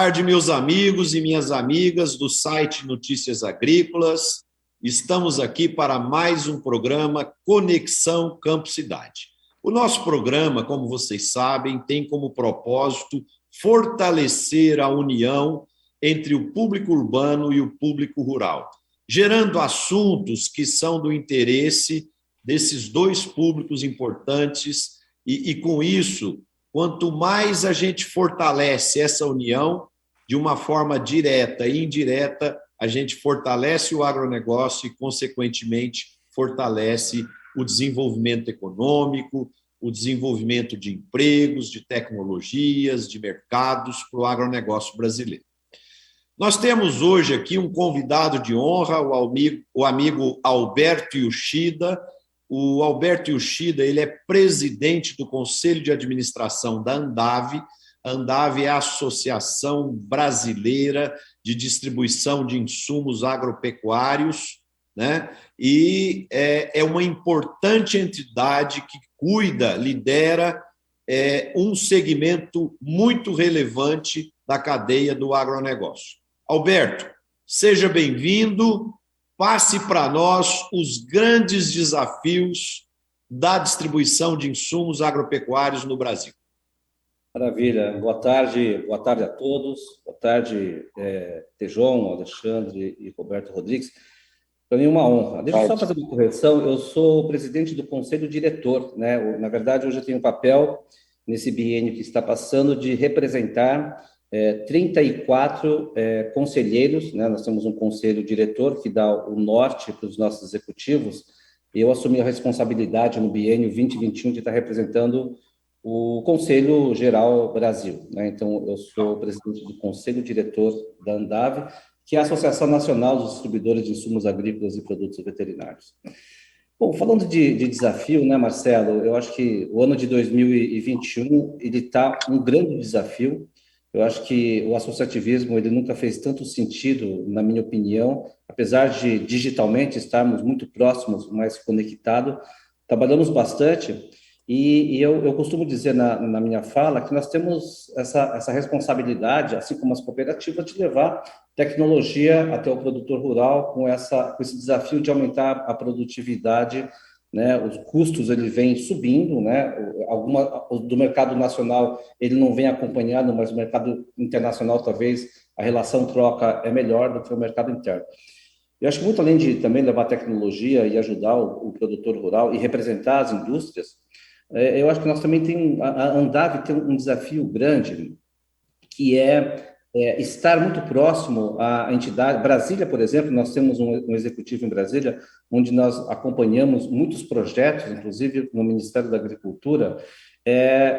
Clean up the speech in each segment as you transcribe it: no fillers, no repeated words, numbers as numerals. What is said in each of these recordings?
tarde, meus amigos e minhas amigas do site Notícias Agrícolas. Estamos aqui para mais um programa Conexão Campo Cidade. O nosso programa, como vocês sabem, tem como propósito fortalecer a união entre o público urbano e o público rural, gerando assuntos que são do interesse desses dois públicos importantes e com isso, quanto mais a gente fortalece essa união, de uma forma direta e indireta, a gente fortalece o agronegócio e, consequentemente, fortalece o desenvolvimento econômico, o desenvolvimento de empregos, de tecnologias, de mercados para o agronegócio brasileiro. Nós temos hoje aqui um convidado de honra, o amigo Alberto Yoshida. O Alberto Yoshida, ele é presidente do Conselho de Administração da Andave. A Andave é a Associação Brasileira de Distribuição de Insumos Agropecuários, né? E é uma importante entidade que cuida, lidera um segmento muito relevante da cadeia do agronegócio. Alberto, seja bem-vindo. Passe para nós os grandes desafios da distribuição de insumos agropecuários no Brasil. Maravilha. Boa tarde a todos. Boa tarde, Tejon, Alexandre e Roberto Rodrigues. Para mim é uma honra. Deixa eu só fazer uma correção. Eu sou o presidente do Conselho Diretor, né? Na verdade, hoje eu tenho um papel nesse biênio que está passando de representar 34 conselheiros, né? Nós temos um conselho diretor que dá o norte para os nossos executivos, e eu assumi a responsabilidade no biênio 2021 de estar representando o Conselho Geral Brasil, né? Então, eu sou o presidente do Conselho Diretor da Andave, que é a Associação Nacional dos Distribuidores de Insumos Agrícolas e Produtos Veterinários. Bom, falando de desafio, né, Marcelo, eu acho que o ano de 2021 ele está um grande desafio. Eu acho que o associativismo ele nunca fez tanto sentido, na minha opinião, apesar de digitalmente estarmos muito próximos, mais conectados, trabalhamos bastante e eu costumo dizer na minha fala que nós temos essa responsabilidade, assim como as cooperativas, de levar tecnologia até o produtor rural com esse desafio de aumentar a produtividade, né? Os custos ele vem subindo, né? Do mercado nacional ele não vem acompanhado, mas o mercado internacional talvez a relação troca é melhor do que o mercado interno. Eu acho que muito além de também levar tecnologia e ajudar o produtor rural e representar as indústrias, eu acho que nós também a Andave tem um desafio grande, que é estar muito próximo à entidade. Brasília, por exemplo, nós temos um executivo em Brasília, onde nós acompanhamos muitos projetos, inclusive no Ministério da Agricultura,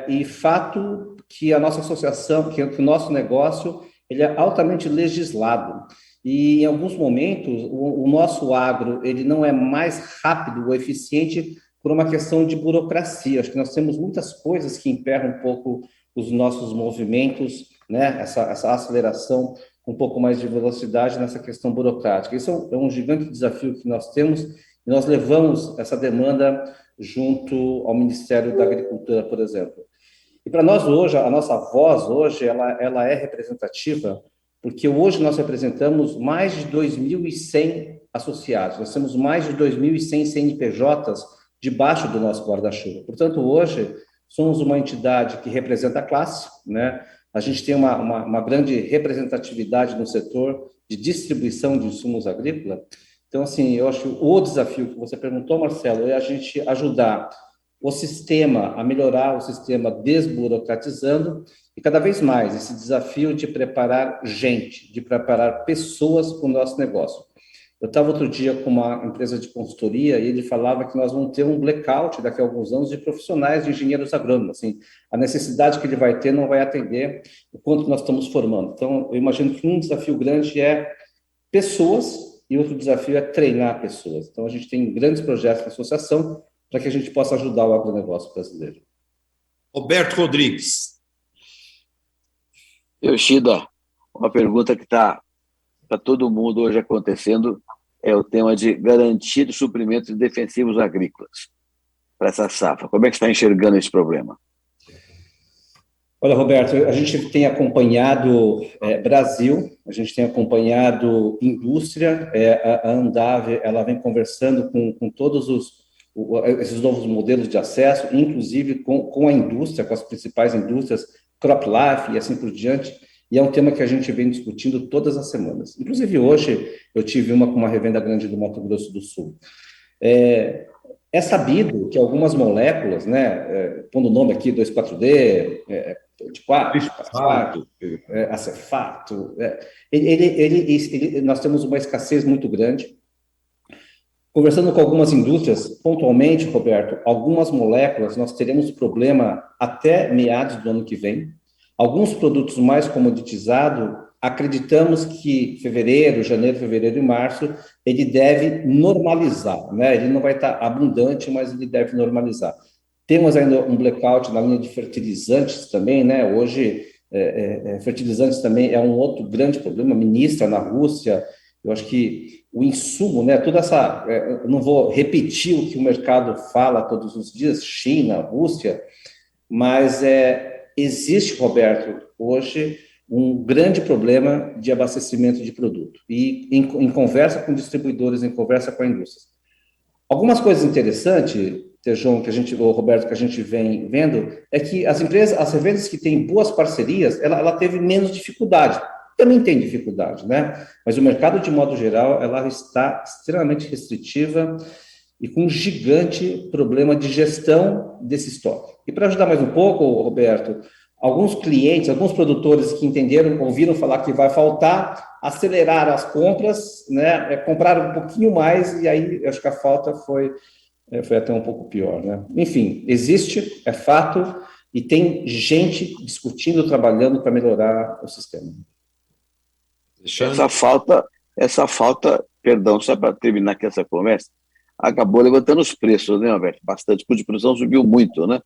e fato que a nossa associação, que o nosso negócio, ele é altamente legislado. E, em alguns momentos, o nosso agro ele não é mais rápido ou eficiente por uma questão de burocracia. Acho que nós temos muitas coisas que emperram um pouco os nossos movimentos, né? Essa aceleração com um pouco mais de velocidade nessa questão burocrática. Isso é um gigante desafio que nós temos e nós levamos essa demanda junto ao Ministério da Agricultura, por exemplo. E para nós hoje, a nossa voz hoje, ela é representativa, porque hoje nós representamos mais de 2.100 associados, nós temos mais de 2.100 CNPJs debaixo do nosso guarda-chuva. Portanto, hoje, somos uma entidade que representa a classe, né? A gente tem uma grande representatividade no setor de distribuição de insumos agrícolas. Então, assim, eu acho que o desafio que você perguntou, Marcelo, é a gente ajudar o sistema a melhorar o sistema desburocratizando e cada vez mais esse desafio de preparar gente, de preparar pessoas para o nosso negócio. Eu estava outro dia com uma empresa de consultoria e ele falava que nós vamos ter um blackout daqui a alguns anos de profissionais de engenheiros agrônomos. Assim, a necessidade que ele vai ter não vai atender o quanto nós estamos formando. Então, eu imagino que um desafio grande é pessoas e outro desafio é treinar pessoas. Então, a gente tem grandes projetos na associação para que a gente possa ajudar o agronegócio brasileiro. Roberto Rodrigues. Yoshida, uma pergunta que está para todo mundo hoje acontecendo é o tema de garantia de suprimentos defensivos agrícolas para essa safra. Como é que você está enxergando esse problema? Olha, Roberto, a gente tem acompanhado Brasil, a gente tem acompanhado indústria, a Andave, ela vem conversando com todos esses novos modelos de acesso, inclusive com a indústria, com as principais indústrias, CropLife e assim por diante, e é um tema que a gente vem discutindo todas as semanas. Inclusive, hoje, eu tive uma com uma revenda grande do Mato Grosso do Sul. É sabido que algumas moléculas, né, pondo o nome aqui, 2,4-D, de 4, acefato, nós temos uma escassez muito grande. Conversando com algumas indústrias, pontualmente, Roberto, algumas moléculas nós teremos problema até meados do ano que vem. Alguns produtos mais comoditizados, acreditamos que janeiro, fevereiro e março, ele deve normalizar, né? Ele não vai estar abundante, mas ele deve normalizar. Temos ainda um blackout na linha de fertilizantes também, né? Hoje, fertilizantes também é um outro grande problema, ministra na Rússia. Eu acho que o insumo, né? Toda essa, eu não vou repetir o que o mercado fala todos os dias, China, Rússia, mas existe, Roberto, hoje um grande problema de abastecimento de produto e em conversa com distribuidores, em conversa com a indústria. Algumas coisas interessantes, Tejon, Roberto, que a gente vem vendo, é que as revendas que têm boas parcerias, ela teve menos dificuldade. Também tem dificuldade, né? Mas o mercado, de modo geral, ela está extremamente restritiva e com um gigante problema de gestão desse estoque. E para ajudar mais um pouco, Roberto, alguns clientes, alguns produtores que ouviram falar que vai faltar, aceleraram as compras, né? Compraram um pouquinho mais e aí acho que a falta foi até um pouco pior, né? Enfim, existe, é fato, e tem gente discutindo, trabalhando para melhorar o sistema. Essa falta, perdão, só para terminar aqui essa conversa, acabou levantando os preços, né, Alberto? Bastante, o custo de produção subiu muito, né?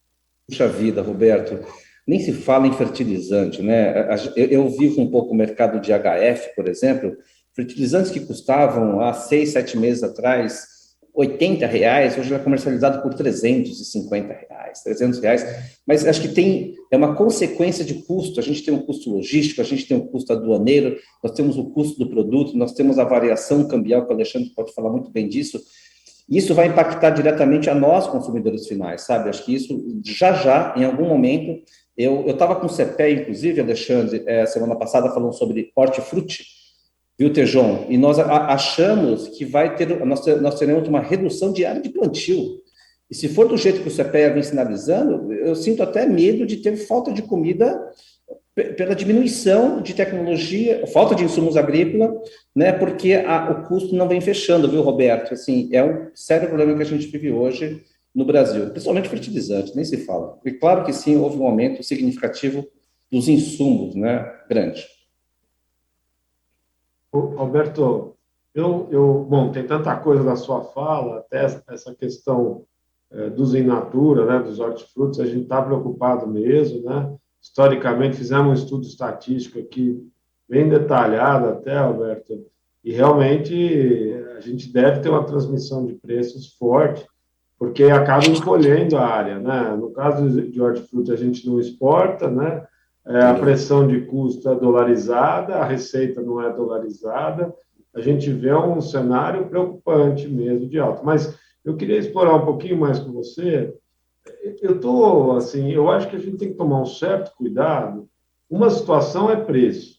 Puxa vida, Roberto, nem se fala em fertilizante, né? Eu vivo um pouco o mercado de HF, por exemplo, fertilizantes que custavam há 6, 7 meses atrás R$80, hoje é comercializado por R$350, R$300, mas acho que é uma consequência de custo. A gente tem um custo logístico, a gente tem um custo aduaneiro, nós temos o custo do produto, nós temos a variação cambial, que o Alexandre pode falar muito bem disso. Isso vai impactar diretamente a nós, consumidores finais, sabe? Acho que isso, já, em algum momento, eu estava com o CEPE, inclusive, Alexandre, semana passada, falando sobre hortifruti, viu, Tejon? E nós achamos que nós teremos uma redução de área de plantio. E se for do jeito que o CEPE vem sinalizando, eu sinto até medo de ter falta de comida pela diminuição de tecnologia, falta de insumos agrícolas, né, porque o custo não vem fechando, viu, Roberto? Assim, é um sério problema que a gente vive hoje no Brasil, principalmente fertilizante, nem se fala. E claro que sim, houve um aumento significativo dos insumos, né, grande. Alberto, bom, tem tanta coisa da sua fala, até essa questão dos in natura, né, dos hortifrutis, a gente está preocupado mesmo, né? Historicamente, fizemos um estudo estatístico aqui, bem detalhado até, Alberto, e realmente a gente deve ter uma transmissão de preços forte, porque acaba encolhendo a área, né? No caso de hortifruti, a gente não exporta, né? A pressão de custo é dolarizada, a receita não é dolarizada, a gente vê um cenário preocupante mesmo de alta. Mas eu queria explorar um pouquinho mais com você. Eu acho que a gente tem que tomar um certo cuidado. Uma situação é preço,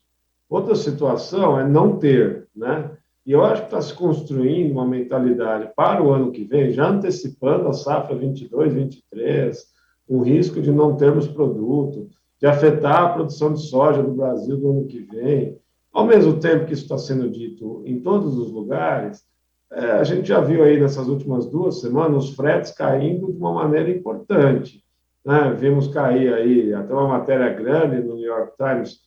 outra situação é não ter, né? E eu acho que está se construindo uma mentalidade para o ano que vem, já antecipando a safra 22, 23, o risco de não termos produto, de afetar a produção de soja do Brasil do ano que vem. Ao mesmo tempo que isso está sendo dito em todos os lugares, a gente já viu aí nessas últimas 2 semanas os fretes caindo de uma maneira importante, né? Vimos cair aí até uma matéria grande no New York Times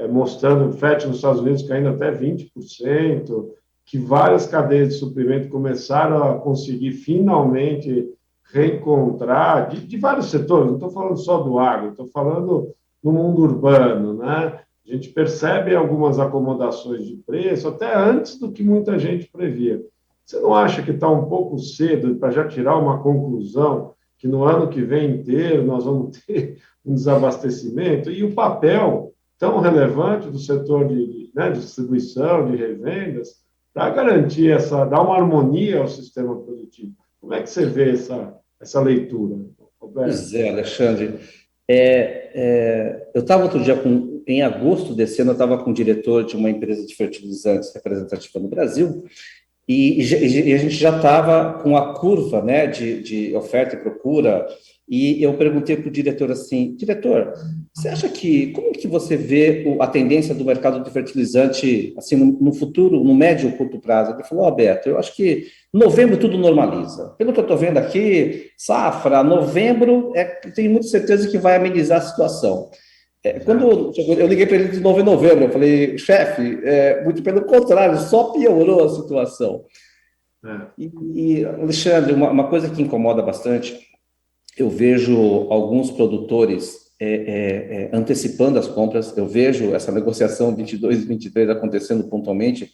mostrando o frete nos Estados Unidos caindo até 20%, que várias cadeias de suprimento começaram a conseguir finalmente reencontrar, de vários setores, não estou falando só do agro, estou falando no mundo urbano, né? A gente percebe algumas acomodações de preço até antes do que muita gente previa. Você não acha que está um pouco cedo para já tirar uma conclusão que no ano que vem inteiro nós vamos ter um desabastecimento, e o papel tão relevante do setor de distribuição, de revendas, para garantir dar uma harmonia ao sistema produtivo. Como é que você vê essa leitura, Roberto? Pois é, Alexandre. Eu estava outro dia, em agosto desse ano, eu estava com o diretor de uma empresa de fertilizantes representativa no Brasil, e a gente já estava com a curva, né, de oferta e procura, e eu perguntei para o diretor assim, diretor, você acha como que você vê a tendência do mercado de fertilizante assim, no futuro, no médio e curto prazo? Ele falou, Beto, eu acho que novembro tudo normaliza. Pelo que eu estou vendo aqui, safra, novembro, tenho muita certeza que vai amenizar a situação. Quando eu liguei para ele de novo em novembro, eu falei, chefe, muito pelo contrário, só piorou a situação. E Alexandre, uma coisa que incomoda bastante, eu vejo alguns produtores antecipando as compras, eu vejo essa negociação 22 e 23 acontecendo pontualmente.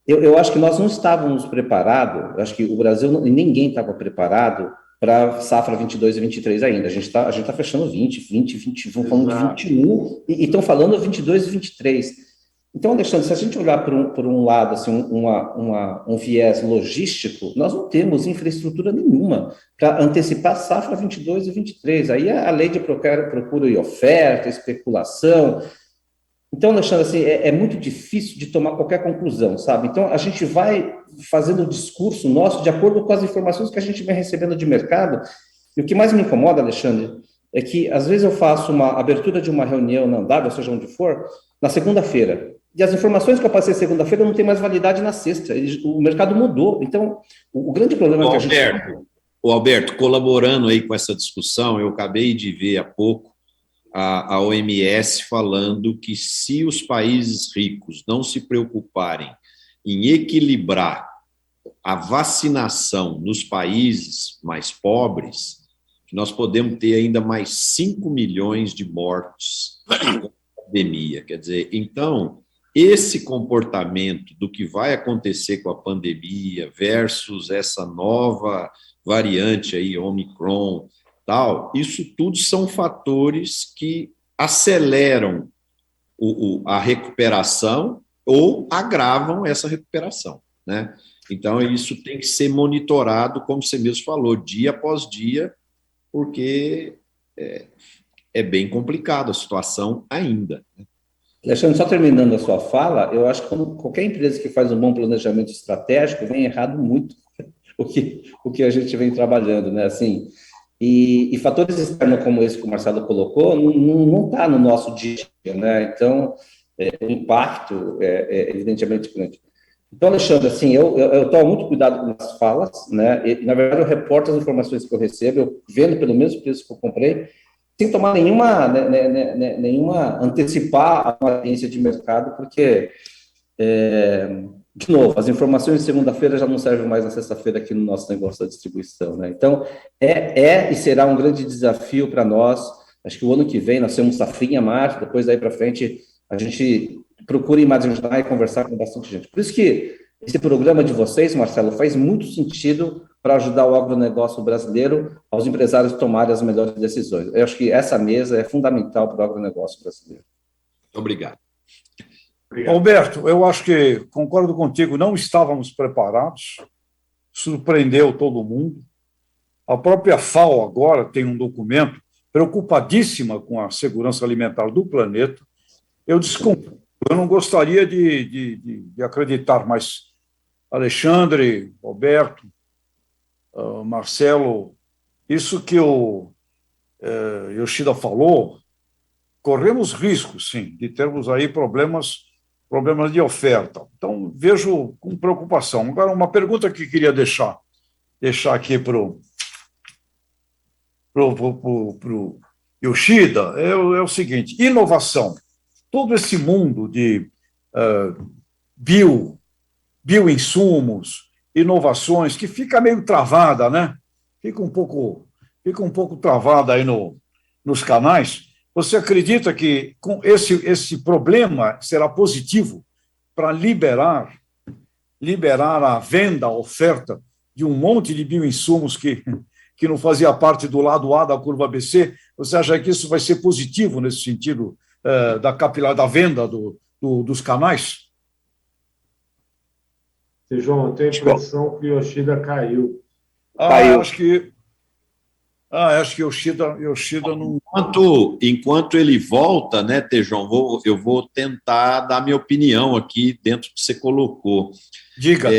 Eu acho que nós não estávamos preparados, acho que o Brasil, ninguém estava preparado para safra 22 e 23 ainda. A gente tá fechando 20, 21, falando de 21, e estão falando 22 e 23. Então, Alexandre, se a gente olhar por um lado, assim, um viés logístico, nós não temos infraestrutura nenhuma para antecipar safra 22 e 23. Aí a lei de procura e oferta, especulação. Então, Alexandre, assim, é muito difícil de tomar qualquer conclusão, sabe? Então, a gente vai fazendo o discurso nosso de acordo com as informações que a gente vem recebendo de mercado. E o que mais me incomoda, Alexandre, é que, às vezes, eu faço uma abertura de uma reunião na Andava, seja onde for, na segunda-feira. E as informações que eu passei segunda-feira não têm mais validade na sexta. O mercado mudou. Então, o grande problema é que a gente... Alberto, colaborando aí com essa discussão, eu acabei de ver há pouco a OMS falando que se os países ricos não se preocuparem em equilibrar a vacinação nos países mais pobres, nós podemos ter ainda mais 5 milhões de mortes com a pandemia. Quer dizer, então, esse comportamento do que vai acontecer com a pandemia versus essa nova variante aí, Omicron, tal, isso tudo são fatores que aceleram a recuperação ou agravam essa recuperação, né? Então, isso tem que ser monitorado, como você mesmo falou, dia após dia, porque é bem complicado a situação ainda. Alexandre, só terminando a sua fala, eu acho que qualquer empresa que faz um bom planejamento estratégico vem errado muito o que a gente vem trabalhando, né? Assim, e fatores externos como esse que o Marcelo colocou não está no nosso dia, né? Então, o impacto é evidentemente grande. Então, Alexandre, assim, eu tomo muito cuidado com as falas, né? E, na verdade, eu reporto as informações que eu recebo, eu vendo pelo mesmo preço que eu comprei, sem tomar nenhuma antecipar a tendência de mercado, porque, de novo, as informações de segunda-feira já não servem mais na sexta-feira aqui no nosso negócio da distribuição, né? Então, e será um grande desafio para nós. Acho que o ano que vem nós temos safrinha março, depois daí para frente a gente procura imaginar e conversar com bastante gente. Por isso que esse programa de vocês, Marcelo, faz muito sentido para ajudar o agronegócio brasileiro, aos empresários tomarem as melhores decisões. Eu acho que essa mesa é fundamental para o agronegócio brasileiro. Obrigado. Alberto, eu acho que concordo contigo, não estávamos preparados, surpreendeu todo mundo. A própria FAO agora tem um documento preocupadíssima com a segurança alimentar do planeta. Eu não gostaria de acreditar, mas Alexandre, Alberto, Marcelo, isso que o Yoshida falou, corremos riscos, sim, de termos aí problemas de oferta. Então, vejo com preocupação. Agora, uma pergunta que queria deixar aqui para o Yoshida é o seguinte: inovação. Todo esse mundo de bioinsumos, inovações, que fica meio travada, né? Fica um pouco travada aí nos canais. Você acredita que com esse problema será positivo para liberar a venda, a oferta de um monte de bioinsumos que não fazia parte do lado A da curva ABC, Você acha que isso vai ser positivo nesse sentido da capilar, da venda dos canais? João, eu tenho a impressão que o Yoshida caiu. Caiu. Acho que Yoshida não. Enquanto ele volta, né, Tejão, eu vou tentar dar minha opinião aqui dentro do que você colocou. Diga.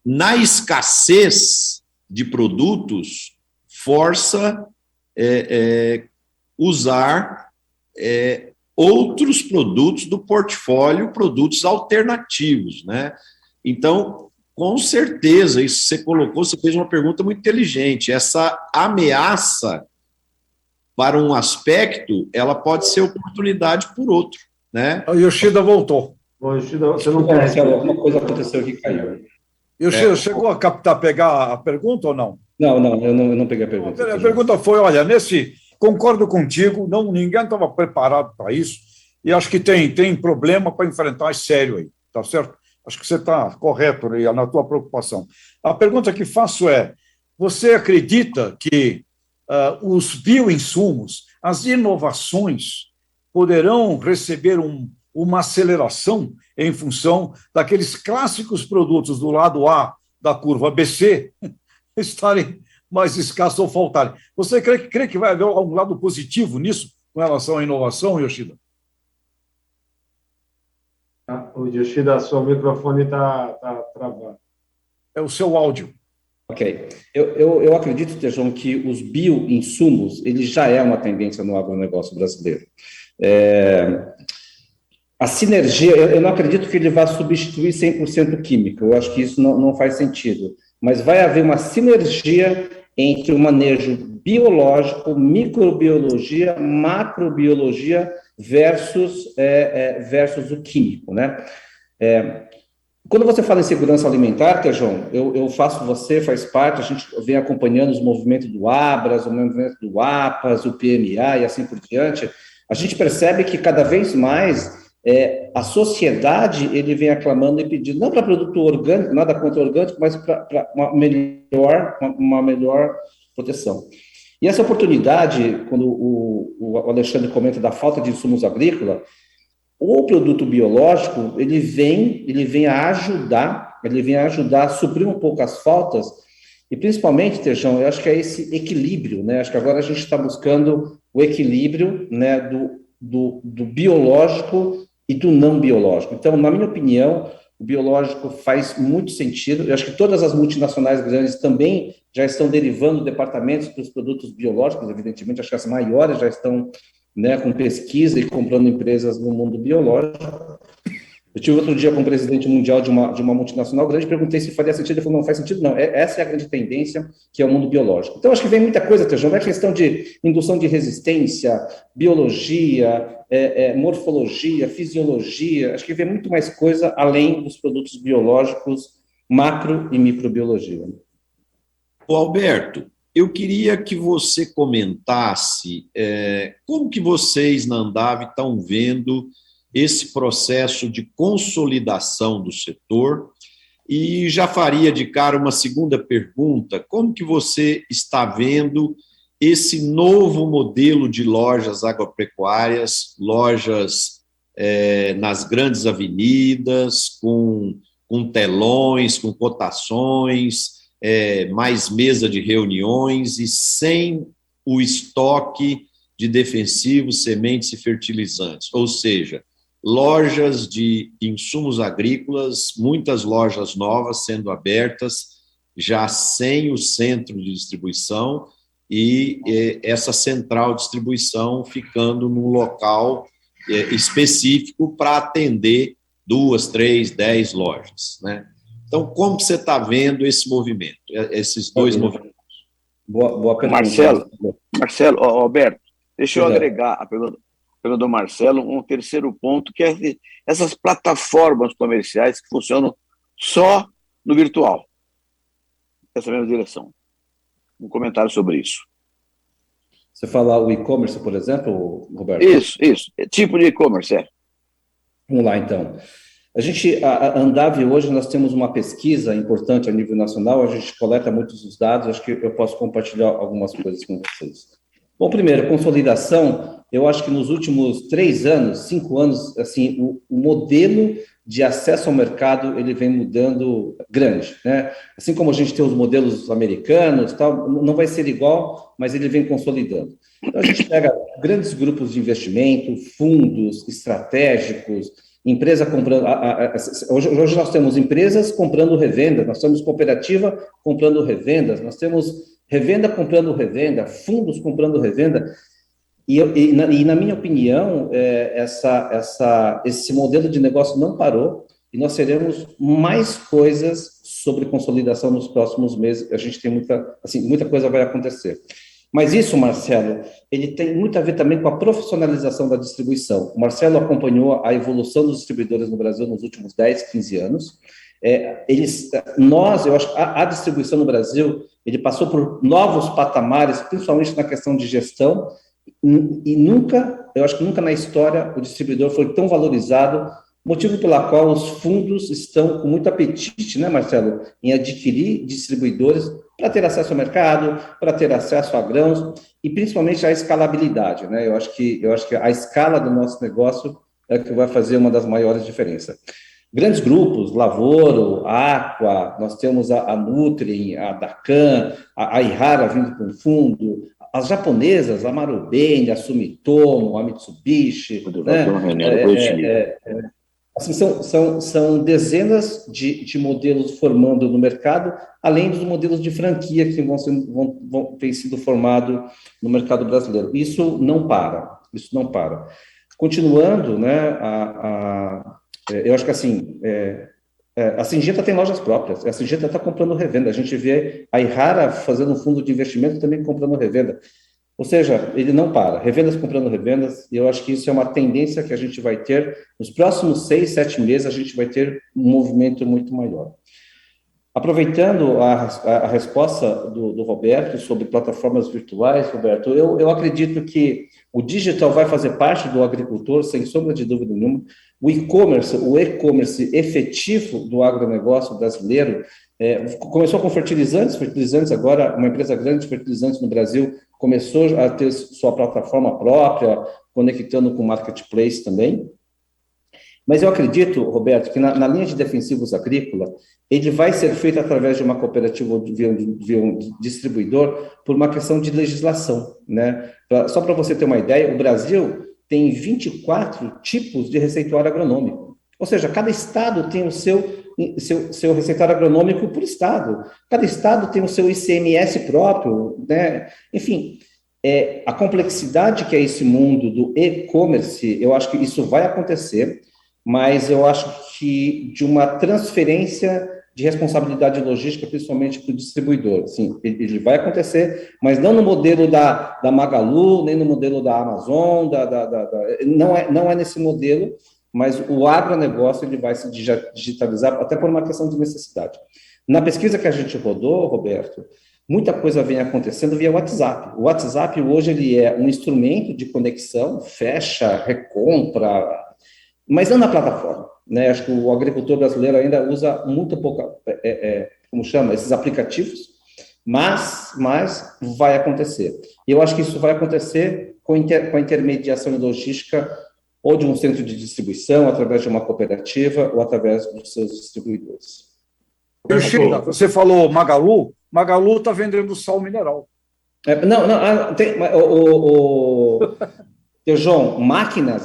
Na escassez de produtos, força usar outros produtos do portfólio, produtos alternativos, né? Então, com certeza, isso você colocou, você fez uma pergunta muito inteligente. Essa ameaça para um aspecto, ela pode ser oportunidade por outro, né? O Yoshida voltou. Yoshida, você não quer... Alguma coisa aconteceu que caiu. Yoshida, chegou a pegar a pergunta ou não? Não, eu não peguei a pergunta. A pergunta foi, olha, concordo contigo, ninguém estava preparado para isso, e acho que tem problema para enfrentar sério aí, tá certo? Acho que você está correto aí na tua preocupação. A pergunta que faço é, você acredita que os bioinsumos, as inovações, poderão receber uma aceleração em função daqueles clássicos produtos do lado A da curva BC estarem mais escassos ou faltarem? Você crê que vai haver um lado positivo nisso com relação à inovação, Yoshida? O Yoshida, seu microfone está travado. É o seu áudio. Ok. Eu acredito, Tejão, que os bioinsumos, ele já é uma tendência no agronegócio brasileiro. A sinergia, eu não acredito que ele vá substituir 100% química, eu acho que isso não faz sentido, mas vai haver uma sinergia entre o manejo biológico, microbiologia, macrobiologia versus o químico, né? Quando você fala em segurança alimentar, Tejão, você faz parte, a gente vem acompanhando os movimentos do ABRAS, o movimento do APAS, o PMA e assim por diante, a gente percebe que cada vez mais a sociedade ele vem aclamando e pedindo, não para produto orgânico, nada contra orgânico, mas para uma melhor proteção. E essa oportunidade, quando o Alexandre comenta da falta de insumos agrícolas, o produto biológico, ele vem a ajudar a suprir um pouco as faltas, e principalmente, Tejão, eu acho que é esse equilíbrio, né? Acho que agora a gente está buscando o equilíbrio, né, do biológico e do não biológico. Então, na minha opinião, o biológico faz muito sentido. Eu acho que todas as multinacionais grandes também já estão derivando departamentos para os produtos biológicos, evidentemente, acho que as maiores já estão, né, com pesquisa e comprando empresas no mundo biológico. Eu tive outro dia com o presidente mundial de uma multinacional grande, perguntei se faria sentido, ele falou, não faz sentido, não, essa é a grande tendência, que é o mundo biológico. Então, acho que vem muita coisa, Tejão, é questão de indução de resistência, biologia, morfologia, fisiologia, acho que vem muito mais coisa além dos produtos biológicos, macro e microbiologia. Ô Alberto, eu queria que você comentasse como que vocês na Andav estão vendo esse processo de consolidação do setor, e já faria de cara uma segunda pergunta, como que você está vendo esse novo modelo de lojas agropecuárias, lojas nas grandes avenidas, com telões, com cotações, mais mesa de reuniões e sem o estoque de defensivos, sementes e fertilizantes, ou seja, lojas de insumos agrícolas, muitas lojas novas sendo abertas, já sem o centro de distribuição e essa central de distribuição ficando num local específico para atender 2, 3, 10 lojas, né? Então, como você está vendo esse movimento, esses dois movimentos? Boa pergunta. Marcelo, Alberto, deixa eu agregar a pergunta do Marcelo, um terceiro ponto, que é essas plataformas comerciais que funcionam só no virtual. Essa mesma direção. Um comentário sobre isso. Você fala o e-commerce, por exemplo, Roberto? Isso. Tipo de e-commerce, Vamos lá, então. A Andav, hoje, nós temos uma pesquisa importante a nível nacional, a gente coleta muitos dos dados, acho que eu posso compartilhar algumas coisas com vocês. Bom, primeiro, consolidação. Eu acho que nos últimos 3 anos, 5 anos, assim, o modelo de acesso ao mercado ele vem mudando grande, né? Assim como a gente tem os modelos americanos, tal, não vai ser igual, mas ele vem consolidando. Então a gente pega grandes grupos de investimento, fundos estratégicos, empresa comprando. Hoje nós temos empresas comprando revendas, nós temos cooperativa comprando revendas, nós temos revenda comprando revenda, fundos comprando revenda. E na minha opinião, esse modelo de negócio não parou e nós teremos mais coisas sobre consolidação nos próximos meses. A gente tem muita coisa vai acontecer. Mas isso, Marcelo, ele tem muito a ver também com a profissionalização da distribuição. O Marcelo acompanhou a evolução dos distribuidores no Brasil nos últimos 10, 15 anos. Eu acho que a distribuição no Brasil, ele passou por novos patamares, principalmente na questão de gestão, e eu acho que nunca na história o distribuidor foi tão valorizado, motivo pela qual os fundos estão com muito apetite, né, Marcelo, em adquirir distribuidores para ter acesso ao mercado, para ter acesso a grãos e principalmente a escalabilidade, né? Eu acho que a escala do nosso negócio é que vai fazer uma das maiores diferenças. Grandes grupos, Lavoro, Aqua, nós temos a Nutri, a Dacan, a Ihara vindo com fundo, as japonesas, a Marubeni, a Sumitomo, a Mitsubishi, né? Assim, são dezenas de modelos formando no mercado, além dos modelos de franquia que têm sido formados no mercado brasileiro. Isso não para. Continuando, né, eu acho que assim, a Syngenta tem lojas próprias, a Syngenta está comprando revenda, a gente vê a Ihara fazendo um fundo de investimento também comprando revenda. Ou seja, ele não para, revendas comprando revendas, e eu acho que isso é uma tendência que a gente vai ter, nos próximos 6, 7 meses, a gente vai ter um movimento muito maior. Aproveitando a resposta do Roberto sobre plataformas virtuais, Roberto, eu acredito que o digital vai fazer parte do agricultor, sem sombra de dúvida nenhuma. O e-commerce efetivo do agronegócio brasileiro começou com fertilizantes, agora uma empresa grande de fertilizantes no Brasil começou a ter sua plataforma própria, conectando com o marketplace também. Mas eu acredito, Roberto, que na linha de defensivos agrícola, ele vai ser feito através de uma cooperativa ou de um distribuidor por uma questão de legislação, né? Só para você ter uma ideia, o Brasil tem 24 tipos de receituário agronômico. Ou seja, cada estado tem o seu receituário agronômico por estado. Cada estado tem o seu ICMS próprio, né? Enfim, a complexidade que é esse mundo do e-commerce, eu acho que isso vai acontecer, mas eu acho que de uma transferência de responsabilidade logística, principalmente para o distribuidor. Sim, ele vai acontecer, mas não no modelo da Magalu, nem no modelo da Amazon, não é nesse modelo, mas o agronegócio ele vai se digitalizar até por uma questão de necessidade. Na pesquisa que a gente rodou, Roberto, muita coisa vem acontecendo via WhatsApp. O WhatsApp hoje ele é um instrumento de conexão, fecha, recompra, mas não na plataforma, né? Acho que o agricultor brasileiro ainda usa muito pouco, esses aplicativos, mas vai acontecer. E eu acho que isso vai acontecer com a intermediação e logística ou de um centro de distribuição, através de uma cooperativa ou através dos seus distribuidores. Cristina, você falou Magalu está vendendo sal mineral. João,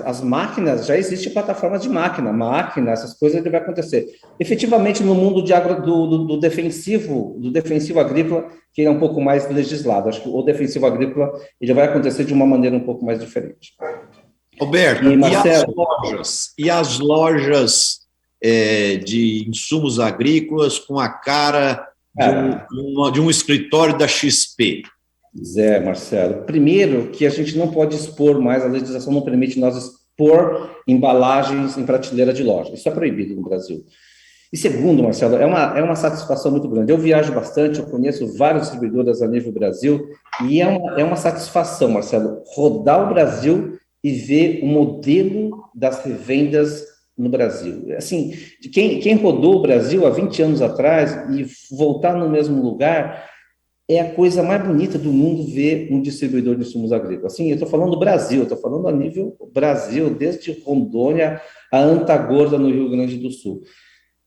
as máquinas, já existem plataformas de máquina, essas coisas vai acontecer. Efetivamente, no mundo do defensivo agrícola, que é um pouco mais legislado, acho que o defensivo agrícola ele vai acontecer de uma maneira um pouco mais diferente. Roberto, e as lojas de insumos agrícolas com a cara de um escritório da XP? Marcelo, primeiro que a gente não pode expor mais, a legislação não permite nós expor embalagens em prateleira de loja, isso é proibido no Brasil. E segundo, Marcelo, é uma satisfação muito grande. Eu viajo bastante, eu conheço vários distribuidores a nível Brasil, e é uma satisfação, Marcelo, rodar o Brasil e ver o modelo das revendas no Brasil. Assim, quem rodou o Brasil há 20 anos atrás e voltar no mesmo lugar, é a coisa mais bonita do mundo ver um distribuidor de insumos agrícolas. Assim, eu estou falando do Brasil, estou falando a nível Brasil, desde Rondônia a Antagorda, no Rio Grande do Sul.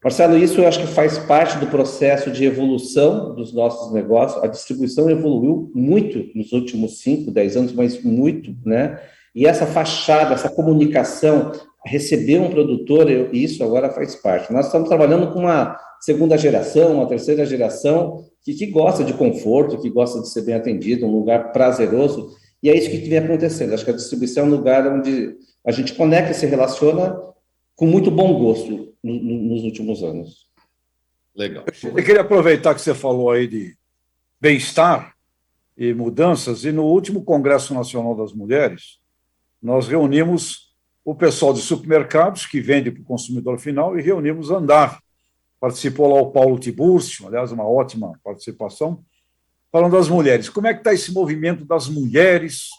Marcelo, isso eu acho que faz parte do processo de evolução dos nossos negócios. A distribuição evoluiu muito nos últimos 5, 10 anos, mas muito, né? E essa fachada, essa comunicação, receber um produtor, isso agora faz parte. Nós estamos trabalhando com uma segunda geração, uma terceira geração, que gosta de conforto, que gosta de ser bem atendido, um lugar prazeroso, e é isso que vem acontecendo. Acho que a distribuição é um lugar onde a gente conecta e se relaciona com muito bom gosto nos últimos anos. Legal. Eu queria aproveitar que você falou aí de bem-estar e mudanças, e no último Congresso Nacional das Mulheres, nós reunimos o pessoal de supermercados que vende para o consumidor final e reunimos a Andav. Participou lá o Paulo Tiburcio, aliás, uma ótima participação, falando das mulheres. Como é que está esse movimento das mulheres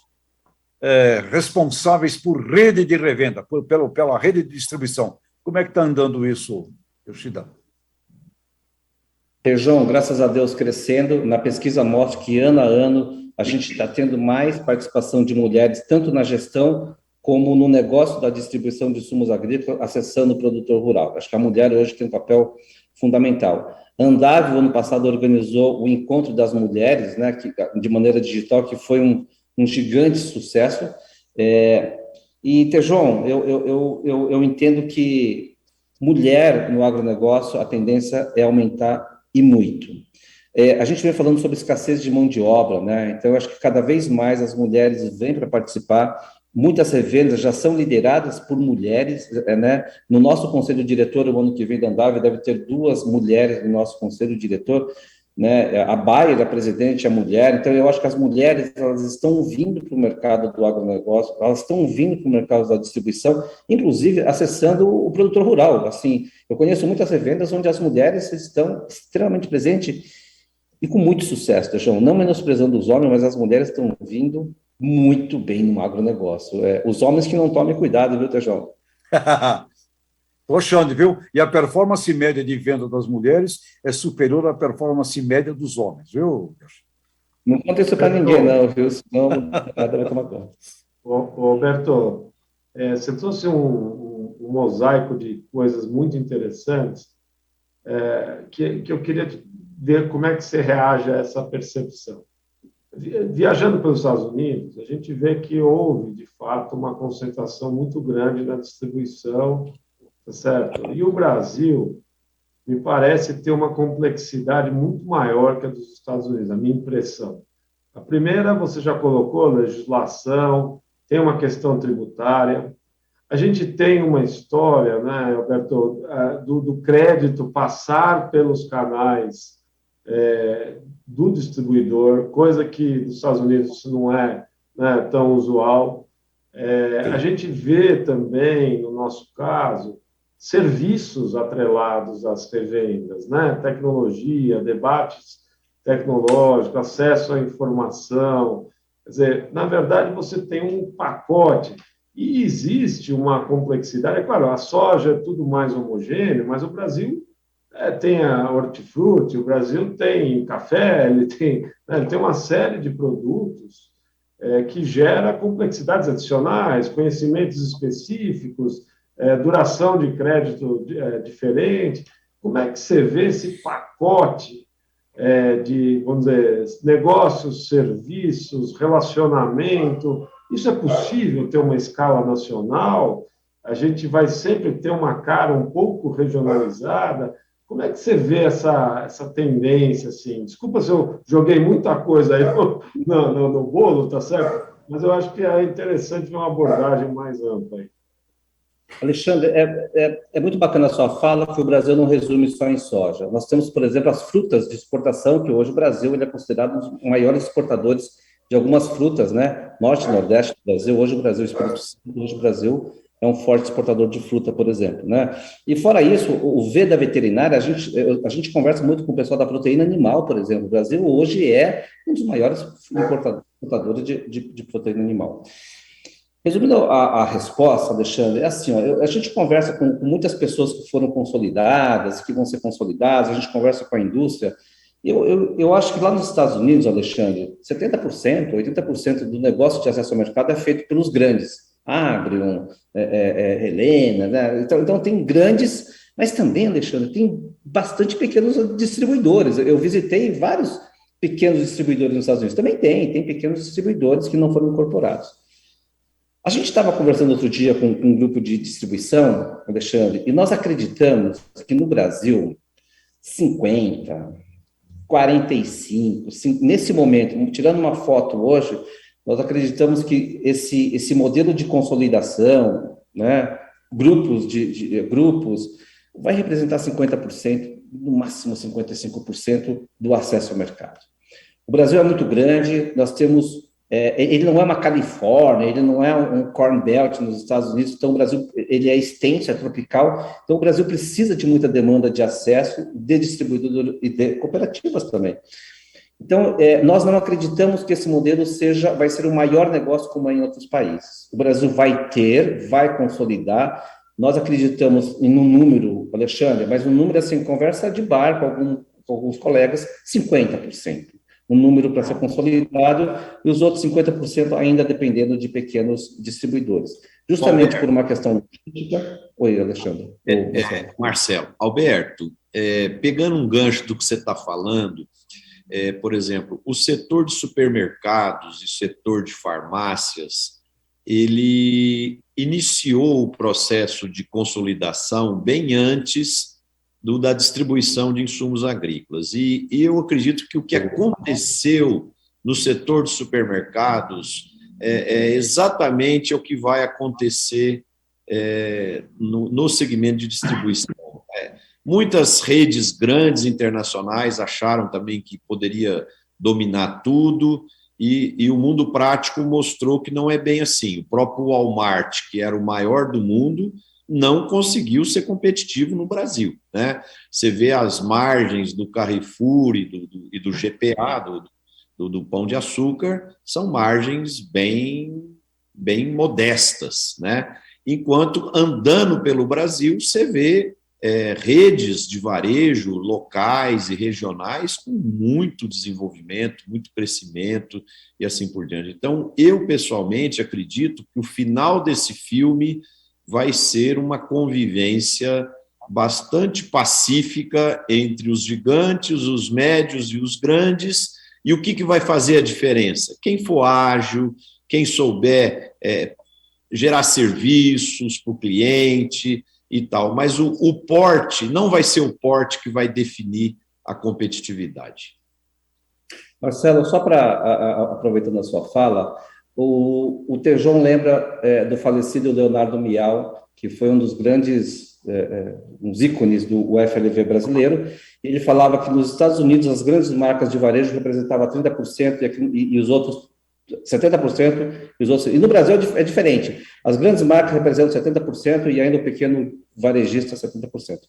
responsáveis por rede de revenda, pela rede de distribuição? Como é que está andando isso, Yoshida? João, graças a Deus crescendo. Na pesquisa mostra que ano a ano a gente está tendo mais participação de mulheres, tanto na gestão como no negócio da distribuição de insumos agrícolas, acessando o produtor rural. Acho que a mulher hoje tem um papel fundamental. A Andav, ano passado, organizou o Encontro das Mulheres, né, de maneira digital, que foi um gigante sucesso. E, Tejon, eu entendo que mulher no agronegócio, a tendência é aumentar e muito. A gente vem falando sobre escassez de mão de obra, né? Então, eu acho que cada vez mais as mulheres vêm para participar. Muitas revendas já são lideradas por mulheres, né? No nosso conselho diretor, o ano que vem da Andav, deve ter 2 mulheres no nosso conselho diretor, né? A Bayer, a presidente, é mulher. Então, eu acho que as mulheres, elas estão vindo para o mercado do agronegócio, elas estão vindo para o mercado da distribuição, inclusive acessando o produtor rural. Assim, eu conheço muitas revendas onde as mulheres estão extremamente presentes e com muito sucesso, Tejão. Não menosprezando os homens, mas as mulheres estão vindo muito bem no agronegócio. Os homens que não tomem cuidado, viu, Tejão? Estou achando, viu? E a performance média de venda das mulheres é superior à performance média dos homens, viu? Não conta isso para ninguém, não, viu? Senão nada vai tomar conta. Roberto, você trouxe um mosaico de coisas muito interessantes que eu queria ver como é que você reage a essa percepção. Viajando pelos Estados Unidos, a gente vê que houve, de fato, uma concentração muito grande na distribuição, tá certo? E o Brasil, me parece ter uma complexidade muito maior que a dos Estados Unidos, a minha impressão. A primeira, você já colocou, legislação, tem uma questão tributária. A gente tem uma história, né, Alberto, do crédito passar pelos canais do distribuidor, coisa que nos Estados Unidos não é, né, tão usual. A gente vê também, no nosso caso, serviços atrelados às revendas, né? Tecnologia, debates tecnológicos, acesso à informação. Quer dizer, na verdade, você tem um pacote e existe uma complexidade. É claro, a soja é tudo mais homogêneo, mas o Brasil tem a hortifruti, o Brasil tem café, ele tem uma série de produtos que gera complexidades adicionais, conhecimentos específicos, duração de crédito diferente. Como é que você vê esse pacote de, vamos dizer, negócios, serviços, relacionamento? Isso é possível ter uma escala nacional? A gente vai sempre ter uma cara um pouco regionalizada? Como é que você vê essa tendência? Assim? Desculpa se eu joguei muita coisa aí no bolo, tá certo? Mas eu acho que é interessante uma abordagem mais ampla aí. Alexandre, é muito bacana a sua fala, que o Brasil não resume só em soja. Nós temos, por exemplo, as frutas de exportação, que hoje o Brasil ele é considerado um dos maiores exportadores de algumas frutas, né? Norte e Nordeste do Brasil. Hoje o Brasil exporta, hoje o Brasil é um forte exportador de fruta, por exemplo, né? E fora isso, o V da veterinária, a gente conversa muito com o pessoal da proteína animal, por exemplo. O Brasil hoje é um dos maiores importadores de proteína animal. Resumindo a resposta, Alexandre, é assim, ó, a gente conversa com muitas pessoas que foram consolidadas, que vão ser consolidadas, a gente conversa com a indústria, Eu acho que lá nos Estados Unidos, Alexandre, 70%, 80% do negócio de acesso ao mercado é feito pelos grandes. Agrium, Helena, né? Então, tem grandes, mas também, Alexandre, tem bastante pequenos distribuidores. Eu visitei vários pequenos distribuidores nos Estados Unidos. Também tem pequenos distribuidores que não foram incorporados. A gente estava conversando outro dia com um grupo de distribuição, Alexandre, e nós acreditamos que no Brasil, 50, 45, nesse momento, tirando uma foto hoje, nós acreditamos que esse modelo de consolidação, né, grupos, vai representar 50%, no máximo 55% do acesso ao mercado. O Brasil é muito grande, nós temos... ele não é uma Califórnia, ele não é um Corn Belt nos Estados Unidos, então o Brasil ele é extenso, é tropical, então o Brasil precisa de muita demanda de acesso de distribuidor e de cooperativas também. Então, nós não acreditamos que esse modelo vai ser o maior negócio como é em outros países. O Brasil vai consolidar, nós acreditamos em um número, Alexandre, mas um número assim, conversa de bar com alguns colegas, 50%. Um número para ser consolidado, e os outros 50% ainda dependendo de pequenos distribuidores. Justamente por uma questão política. Oi, Alexandre. Marcelo, Alberto, pegando um gancho do que você está falando, por exemplo, o setor de supermercados e o setor de farmácias, ele iniciou o processo de consolidação bem antes da distribuição de insumos agrícolas. E eu acredito que o que aconteceu no setor de supermercados é exatamente o que vai acontecer no segmento de distribuição. Muitas redes grandes internacionais acharam também que poderia dominar tudo, e o mundo prático mostrou que não é bem assim. O próprio Walmart, que era o maior do mundo, não conseguiu ser competitivo no Brasil, né? Você vê as margens do Carrefour e do GPA, do Pão de Açúcar, são margens bem modestas, né? Enquanto, andando pelo Brasil, você vê redes de varejo locais e regionais com muito desenvolvimento, muito crescimento e assim por diante. Então, eu, pessoalmente, acredito que o final desse filme vai ser uma convivência bastante pacífica entre os gigantes, os médios e os grandes. E o que vai fazer a diferença? Quem for ágil, quem souber gerar serviços para o cliente e tal. Mas o porte não vai ser o porte que vai definir a competitividade. Marcelo, só para aproveitando a sua fala, o Tejon lembra do falecido Leonardo Mial, que foi um dos grandes uns ícones do UFLV brasileiro. Ele falava que nos Estados Unidos as grandes marcas de varejo representavam 30% e os outros 70%, e no Brasil é diferente. As grandes marcas representam 70% e ainda o pequeno varejista 70%.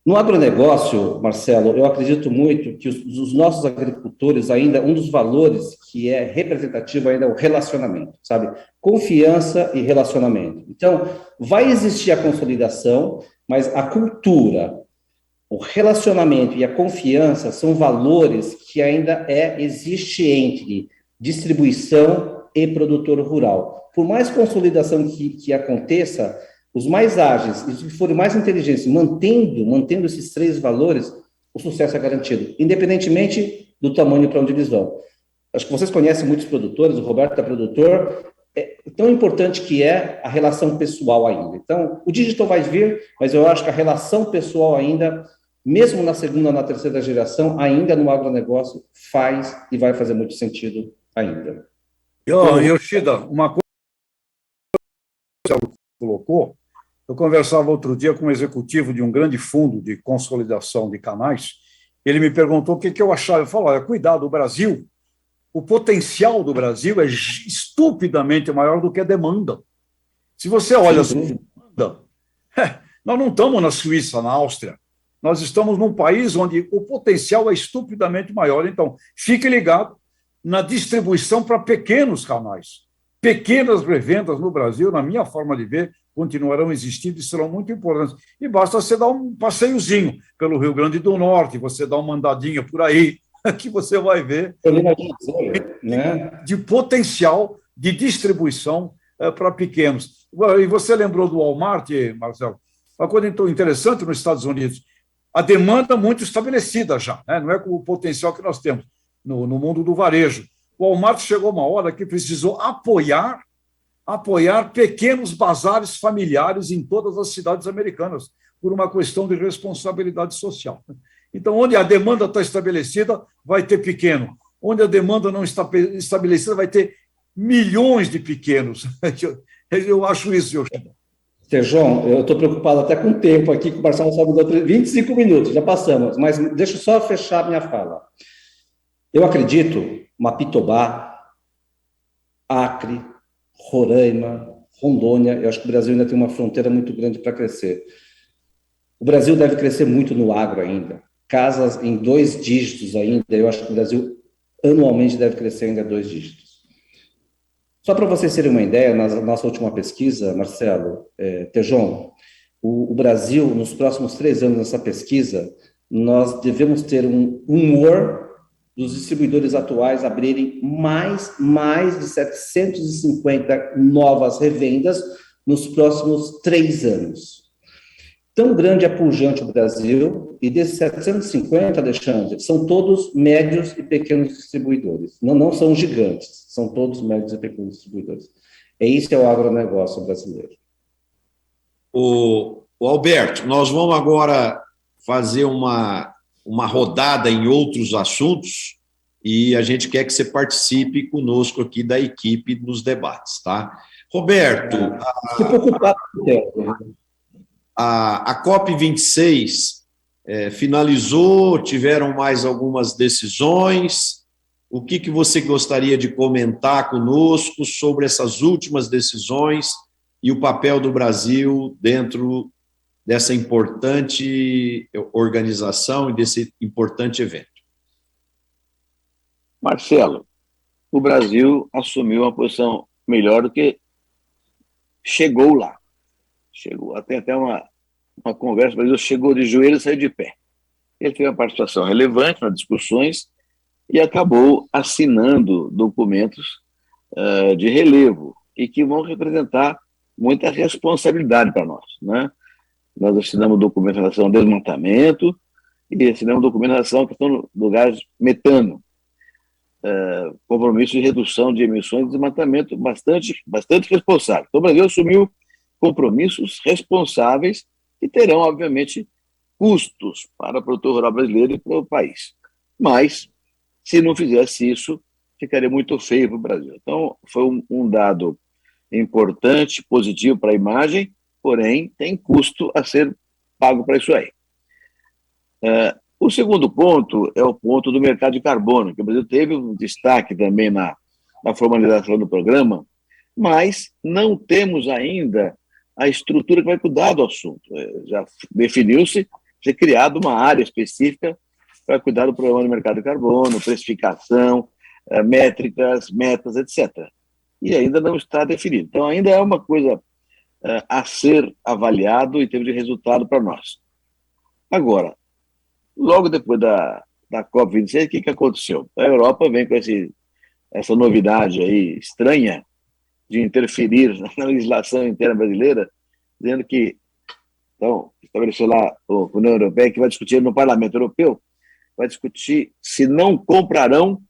No agronegócio, Marcelo, eu acredito muito que os nossos agricultores ainda, um dos valores que é representativo ainda é o relacionamento, sabe? Confiança e relacionamento. Então, vai existir a consolidação, mas a cultura, o relacionamento e a confiança são valores que ainda existe entre distribuição e produtor rural. Por mais consolidação que aconteça, os mais ágeis e os que forem mais inteligentes, mantendo esses três valores, o sucesso é garantido, independentemente do tamanho para onde eles vão. Acho que vocês conhecem muitos produtores, o Roberto é produtor, tão importante que é a relação pessoal ainda. Então, o digital vai vir, mas eu acho que a relação pessoal ainda, mesmo na segunda, na terceira geração, ainda no agronegócio, faz e vai fazer muito sentido ainda. Yoshida, uma coisa que você colocou, eu conversava outro dia com um executivo de um grande fundo de consolidação de canais, ele me perguntou o que eu achava. Eu falei, olha, cuidado, o potencial do Brasil é estupidamente maior do que a demanda. Se você olha a demanda, nós não estamos na Suíça, na Áustria, nós estamos num país onde o potencial é estupidamente maior. Então, fique ligado na distribuição para pequenos canais. pequenas revendas no Brasil, na minha forma de ver, continuarão existindo e serão muito importantes. E basta você dar um passeiozinho pelo Rio Grande do Norte, você dá uma andadinha por aí, que você vai ver de potencial de distribuição para pequenos. E você lembrou do Walmart, Marcelo? Uma coisa interessante nos Estados Unidos, a demanda muito estabelecida já, né? Não é com o potencial que nós temos no mundo do varejo. O Walmart chegou uma hora que precisou apoiar pequenos bazares familiares em todas as cidades americanas, por uma questão de responsabilidade social. Então, onde a demanda está estabelecida, vai ter pequeno. Onde a demanda não está estabelecida, vai ter milhões de pequenos. Eu acho isso, Yoshida. João, eu estou preocupado até com o tempo aqui, que o Marcelo só mudou 25 minutos, já passamos, mas deixa eu só fechar a minha fala. Eu acredito, Mapitobá, Acre, Roraima, Rondônia, eu acho que o Brasil ainda tem uma fronteira muito grande para crescer. O Brasil deve crescer muito no agro ainda. Casas em 2 dígitos ainda, eu acho que o Brasil anualmente deve crescer ainda 2 dígitos. Só para vocês terem uma ideia, na nossa última pesquisa, Marcelo, Tejon, o Brasil, nos próximos 3 anos nessa pesquisa, nós devemos ter um humor dos distribuidores atuais abrirem mais de 750 novas revendas nos próximos 3 anos. Tão grande é pujante o Brasil, e desses 750, Alexandre, são todos médios e pequenos distribuidores. Não são gigantes, são todos médios e pequenos distribuidores. Esse é o agronegócio brasileiro. O Alberto, nós vamos agora fazer uma rodada em outros assuntos e a gente quer que você participe conosco aqui da equipe nos debates, tá? Roberto, a COP26 finalizou, tiveram mais algumas decisões. O que você gostaria de comentar conosco sobre essas últimas decisões e o papel do Brasil dentro dessa importante organização e desse importante evento? Marcelo, o Brasil assumiu uma posição melhor do que chegou lá. Tem até uma conversa, o Brasil chegou de joelhos e saiu de pé. Ele teve uma participação relevante nas discussões e acabou assinando documentos de relevo e que vão representar muita responsabilidade para nós, né? Nós assinamos um documento em relação ao desmatamento e assinamos um documento em relação à questão do gás metano. Compromisso de redução de emissões de desmatamento bastante responsável. Então, o Brasil assumiu compromissos responsáveis que terão, obviamente, custos para o produtor rural brasileiro e para o país. Mas, se não fizesse isso, ficaria muito feio para o Brasil. Então, foi um dado importante, positivo para a imagem, porém, tem custo a ser pago para isso aí. O segundo ponto é o ponto do mercado de carbono, que o Brasil teve um destaque também na formalização do programa, mas não temos ainda a estrutura que vai cuidar do assunto. Já definiu-se ser criada uma área específica para cuidar do programa do mercado de carbono, precificação, métricas, metas, etc. E ainda não está definido. Então, ainda é uma coisa a ser avaliado em termos de resultado para nós. Agora, logo depois da COP26, o que aconteceu? A Europa vem com essa novidade aí estranha de interferir na legislação interna brasileira, dizendo que, então, estabeleceu lá a União Europeia, que vai discutir no Parlamento Europeu, vai discutir se não comprarão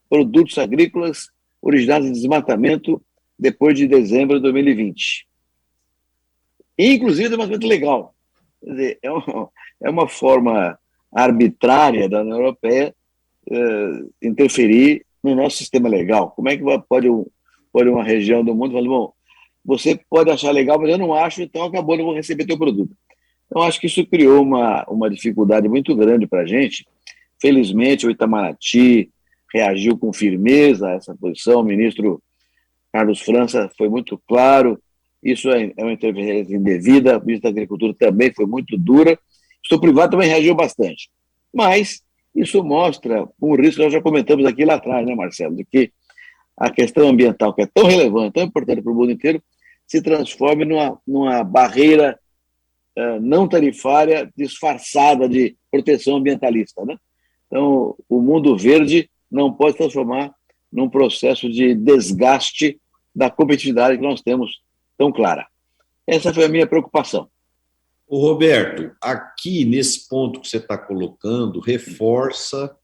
produtos agrícolas originados de desmatamento depois de dezembro de 2020. Inclusive, desmatamento legal. Quer dizer, é uma forma arbitrária da União Europeia interferir no nosso sistema legal. Como é que pode uma região do mundo falar, bom, você pode achar legal, mas eu não acho, então acabou, não vou receber teu produto. Então, acho que isso criou uma dificuldade muito grande para a gente. Felizmente, o Itamaraty reagiu com firmeza a essa posição, o ministro Carlos França foi muito claro, isso é uma interferência indevida, o ministro da Agricultura também foi muito dura, o setor privado também reagiu bastante. Mas isso mostra um risco que nós já comentamos aqui lá atrás, né, Marcelo, de que a questão ambiental, que é tão relevante, tão importante para o mundo inteiro, se transforme numa barreira não tarifária disfarçada de proteção ambientalista, né? Então, o mundo verde não pode se transformar num processo de desgaste da competitividade que nós temos tão clara. Essa foi a minha preocupação. Ô Roberto, aqui nesse ponto que você está colocando, reforça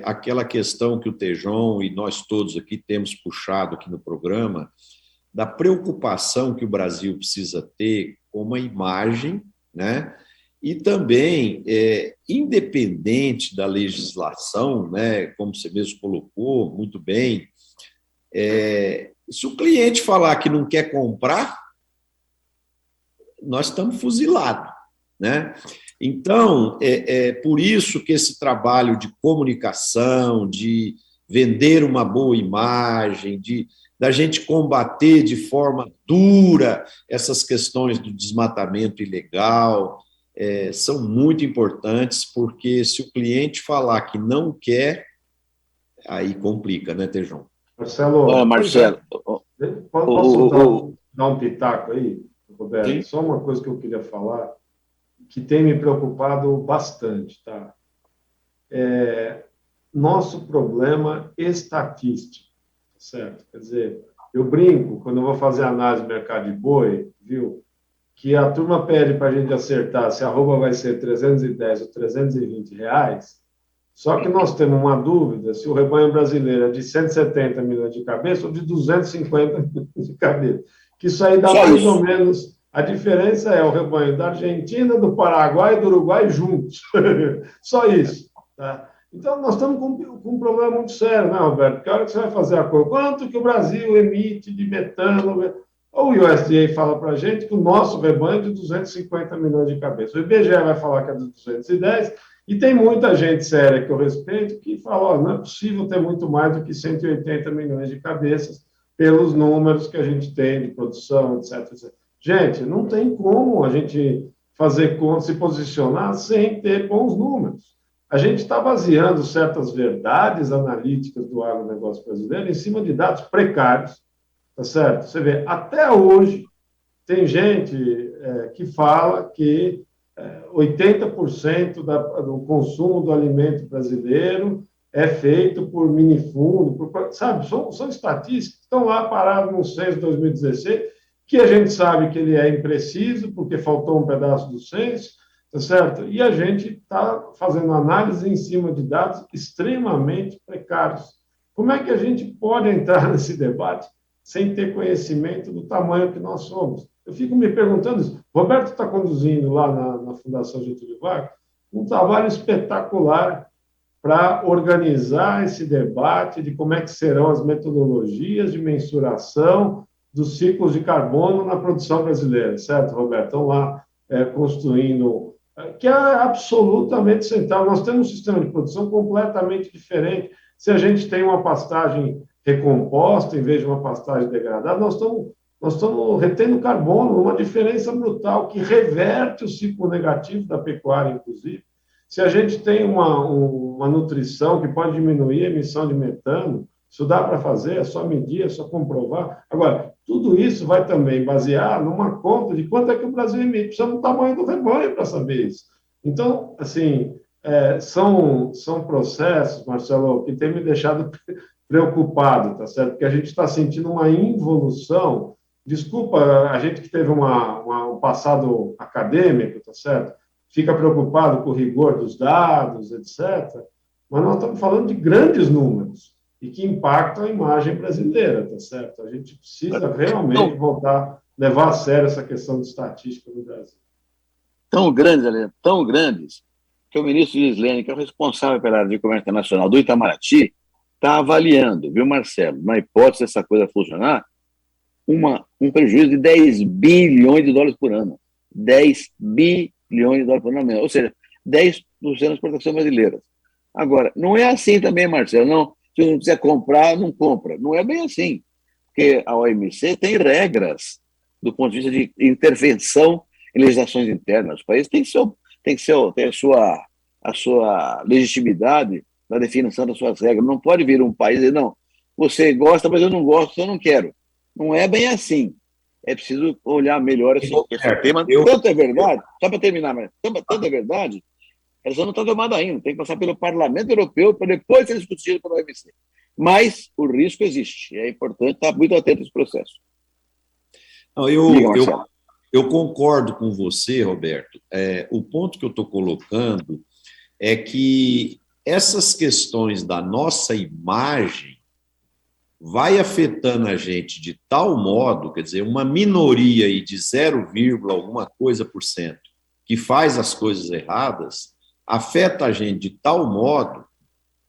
aquela questão que o Tejon e nós todos aqui temos puxado aqui no programa, da preocupação que o Brasil precisa ter com uma imagem, né? E também, independente da legislação, né, como você mesmo colocou muito bem, se o cliente falar que não quer comprar, nós estamos fuzilados, né? Então, por isso que esse trabalho de comunicação, de vender uma boa imagem, da gente combater de forma dura essas questões do desmatamento ilegal, são muito importantes, porque se o cliente falar que não quer, aí complica, né, Tejon? Marcelo, Marcelo, posso dar um pitaco aí, Roberto? Sim. Só uma coisa que eu queria falar, que tem me preocupado bastante, tá? Nosso problema estatístico, certo? Quer dizer, eu brinco, quando eu vou fazer análise do mercado de boi, viu, que a turma pede para a gente acertar se a arroba vai ser 310 ou 320 reais, só que nós temos uma dúvida se o rebanho brasileiro é de 170 milhões de cabeças ou de 250 milhões de cabeças. Que isso aí dá mais ou menos... A diferença é o rebanho da Argentina, do Paraguai e do Uruguai juntos. Só isso. Tá? Então, nós estamos com um problema muito sério, né, Roberto? Porque a hora que você vai fazer a conta, quanto que o Brasil emite de metano? O USDA fala para a gente que o nosso rebanho é de 250 milhões de cabeças. O IBGE vai falar que é de 210, e tem muita gente séria que eu respeito que fala, não é possível ter muito mais do que 180 milhões de cabeças pelos números que a gente tem de produção, etc, etc. Gente, não tem como a gente fazer conta, se posicionar sem ter bons números. A gente está baseando certas verdades analíticas do agronegócio brasileiro em cima de dados precários, tá certo? Você vê, até hoje, tem gente que fala que 80% do consumo do alimento brasileiro é feito por minifundo, sabe? São estatísticas que estão lá paradas no censo de 2016, que a gente sabe que ele é impreciso, porque faltou um pedaço do censo, tá certo? E a gente está fazendo análise em cima de dados extremamente precários. Como é que a gente pode entrar nesse debate sem ter conhecimento do tamanho que nós somos? Eu fico me perguntando isso. Roberto está conduzindo lá na Fundação Getúlio Vargas um trabalho espetacular para organizar esse debate de como é que serão as metodologias de mensuração dos ciclos de carbono na produção brasileira, certo, Roberto? Estão lá construindo, que é absolutamente central. Nós temos um sistema de produção completamente diferente. Se a gente tem uma pastagem recomposta em vez de uma pastagem degradada, nós estamos retendo carbono, uma diferença brutal que reverte o ciclo negativo da pecuária, inclusive. Se a gente tem uma nutrição que pode diminuir a emissão de metano, isso dá para fazer, é só medir, é só comprovar. Agora, tudo isso vai também basear numa conta de quanto é que o Brasil emite. Precisa do tamanho do rebanho para saber isso. Então, assim, são processos, Marcelo, que tem me deixado preocupado, tá certo? Porque a gente está sentindo uma involução. Desculpa, a gente que teve um passado acadêmico, tá certo? Fica preocupado com o rigor dos dados, etc. Mas nós estamos falando de grandes números e que impactam a imagem brasileira, tá certo? A gente precisa realmente voltar, levar a sério essa questão de estatística no Brasil. Tão grandes, que o ministro Gislene, que é o responsável pela área de comércio internacional do Itamaraty, está avaliando, viu, Marcelo, na hipótese dessa coisa funcionar, um prejuízo de 10 bilhões de dólares por ano. 10 bilhões de dólares por ano, ou seja, 10% da exportação brasileira. Agora, não é assim também, Marcelo, não. Se não quiser comprar, não compra. Não é bem assim, porque a OMC tem regras do ponto de vista de intervenção em legislações internas. O país tem a sua legitimidade na definição das suas regras. Não pode vir um país e dizer, não, você gosta, mas eu não gosto, eu não quero. Não é bem assim. É preciso olhar melhor esse tema. Tanto é verdade, só para terminar, mas tanto é verdade, ela só não está tomada ainda, tem que passar pelo Parlamento Europeu para depois ser discutido pela OMC. Mas o risco existe, é importante estar muito atento a esse processo. Não, eu concordo com você, Roberto. O ponto que eu estou colocando é que essas questões da nossa imagem vai afetando a gente de tal modo, quer dizer, uma minoria aí de 0, alguma coisa por cento que faz as coisas erradas, afeta a gente de tal modo,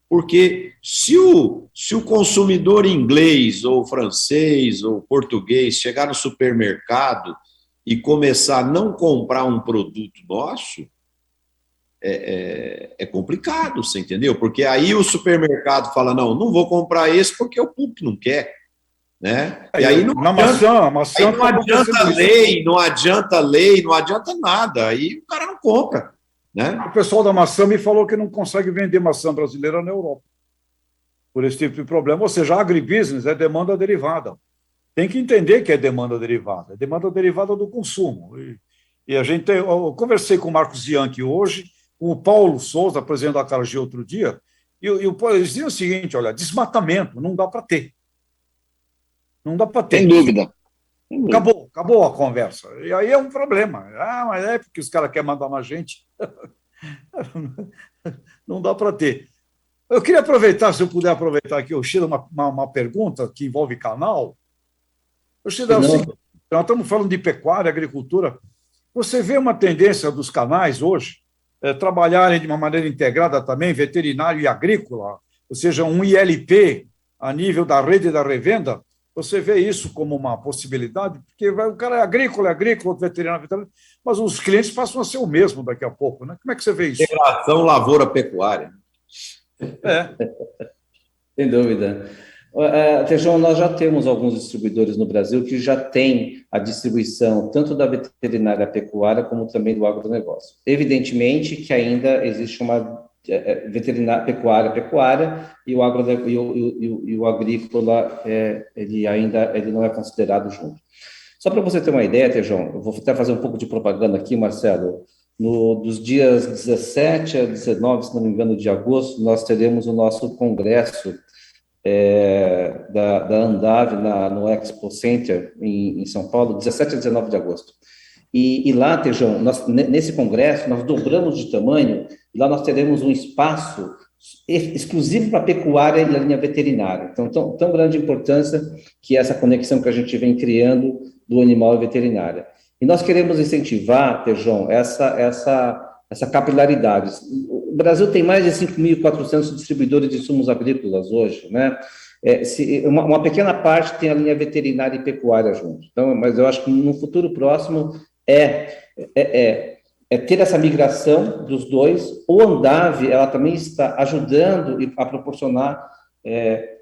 porque se o consumidor inglês ou francês ou português chegar no supermercado e começar a não comprar um produto nosso, é complicado, você entendeu? Porque aí o supermercado fala, não vou comprar esse porque o público não quer, né? E aí não adianta lei, não adianta nada, aí o cara não compra, né? O pessoal da maçã me falou que não consegue vender maçã brasileira na Europa por esse tipo de problema, ou seja, agribusiness é demanda derivada. Tem que entender que é demanda derivada do consumo. E eu conversei com o Marcos Bianchi hoje, com o Paulo Souza, presidente da Cargill, outro dia, e eles diziam o seguinte, olha, desmatamento, não dá para ter. Não dá para ter. Sem dúvida. Acabou a conversa. E aí é um problema. Mas é porque os caras querem mandar na gente. Não dá para ter. Eu queria aproveitar, se eu puder aproveitar aqui, o Sheila, uma pergunta que envolve canal. O Sheila, nós estamos falando de pecuária, agricultura. Você vê uma tendência dos canais hoje trabalharem de uma maneira integrada também, veterinário e agrícola, ou seja, um ILP a nível da rede da revenda? Você vê isso como uma possibilidade? Porque o cara é agrícola, veterinário, mas os clientes passam a ser o mesmo daqui a pouco, né? Como é que você vê isso? Integração lavoura-pecuária. Sem dúvida. Tejão, nós já temos alguns distribuidores no Brasil que já têm a distribuição tanto da veterinária pecuária como também do agronegócio. Evidentemente que ainda existe uma veterinária pecuária e o agrícola ele não é considerado junto. Só para você ter uma ideia, Tejão, eu vou até fazer um pouco de propaganda aqui, Marcelo. Dos dias 17 a 19, se não me engano, de agosto, nós teremos o nosso congresso da Andave no Expo Center em São Paulo, 17 a 19 de agosto. E lá, Tejão, nesse congresso, nós dobramos de tamanho, e lá nós teremos um espaço exclusivo para a pecuária e a linha veterinária. Então, tão grande importância que essa conexão que a gente vem criando do animal e veterinária. E nós queremos incentivar, Tejão, essa capilaridade. O Brasil tem mais de 5.400 distribuidores de insumos agrícolas hoje, né? Uma pequena parte tem a linha veterinária e pecuária junto. Então, mas eu acho que no futuro próximo ter essa migração dos dois. O Andave, ela também está ajudando a proporcionar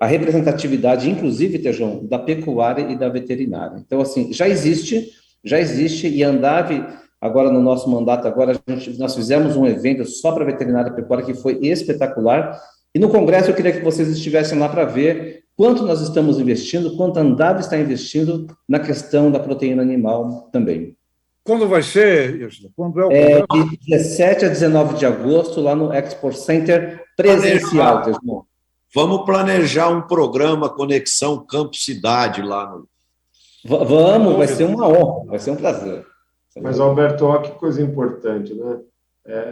a representatividade, inclusive, Tejão, da pecuária e da veterinária. Então, assim, já existe, e a Andave, agora no nosso mandato, nós fizemos um evento só para veterinária e pecuária que foi espetacular, e no congresso eu queria que vocês estivessem lá para ver quanto nós estamos investindo, quanto a Andave está investindo na questão da proteína animal também. Quando vai ser? Quando é o congresso? De 17 a 19 de agosto, lá no Expo Center, presencial. Vamos planejar um programa Conexão Campo Cidade lá no... Vamos, vai ser uma honra, vai ser um prazer. Mas, Alberto, olha que coisa importante, né?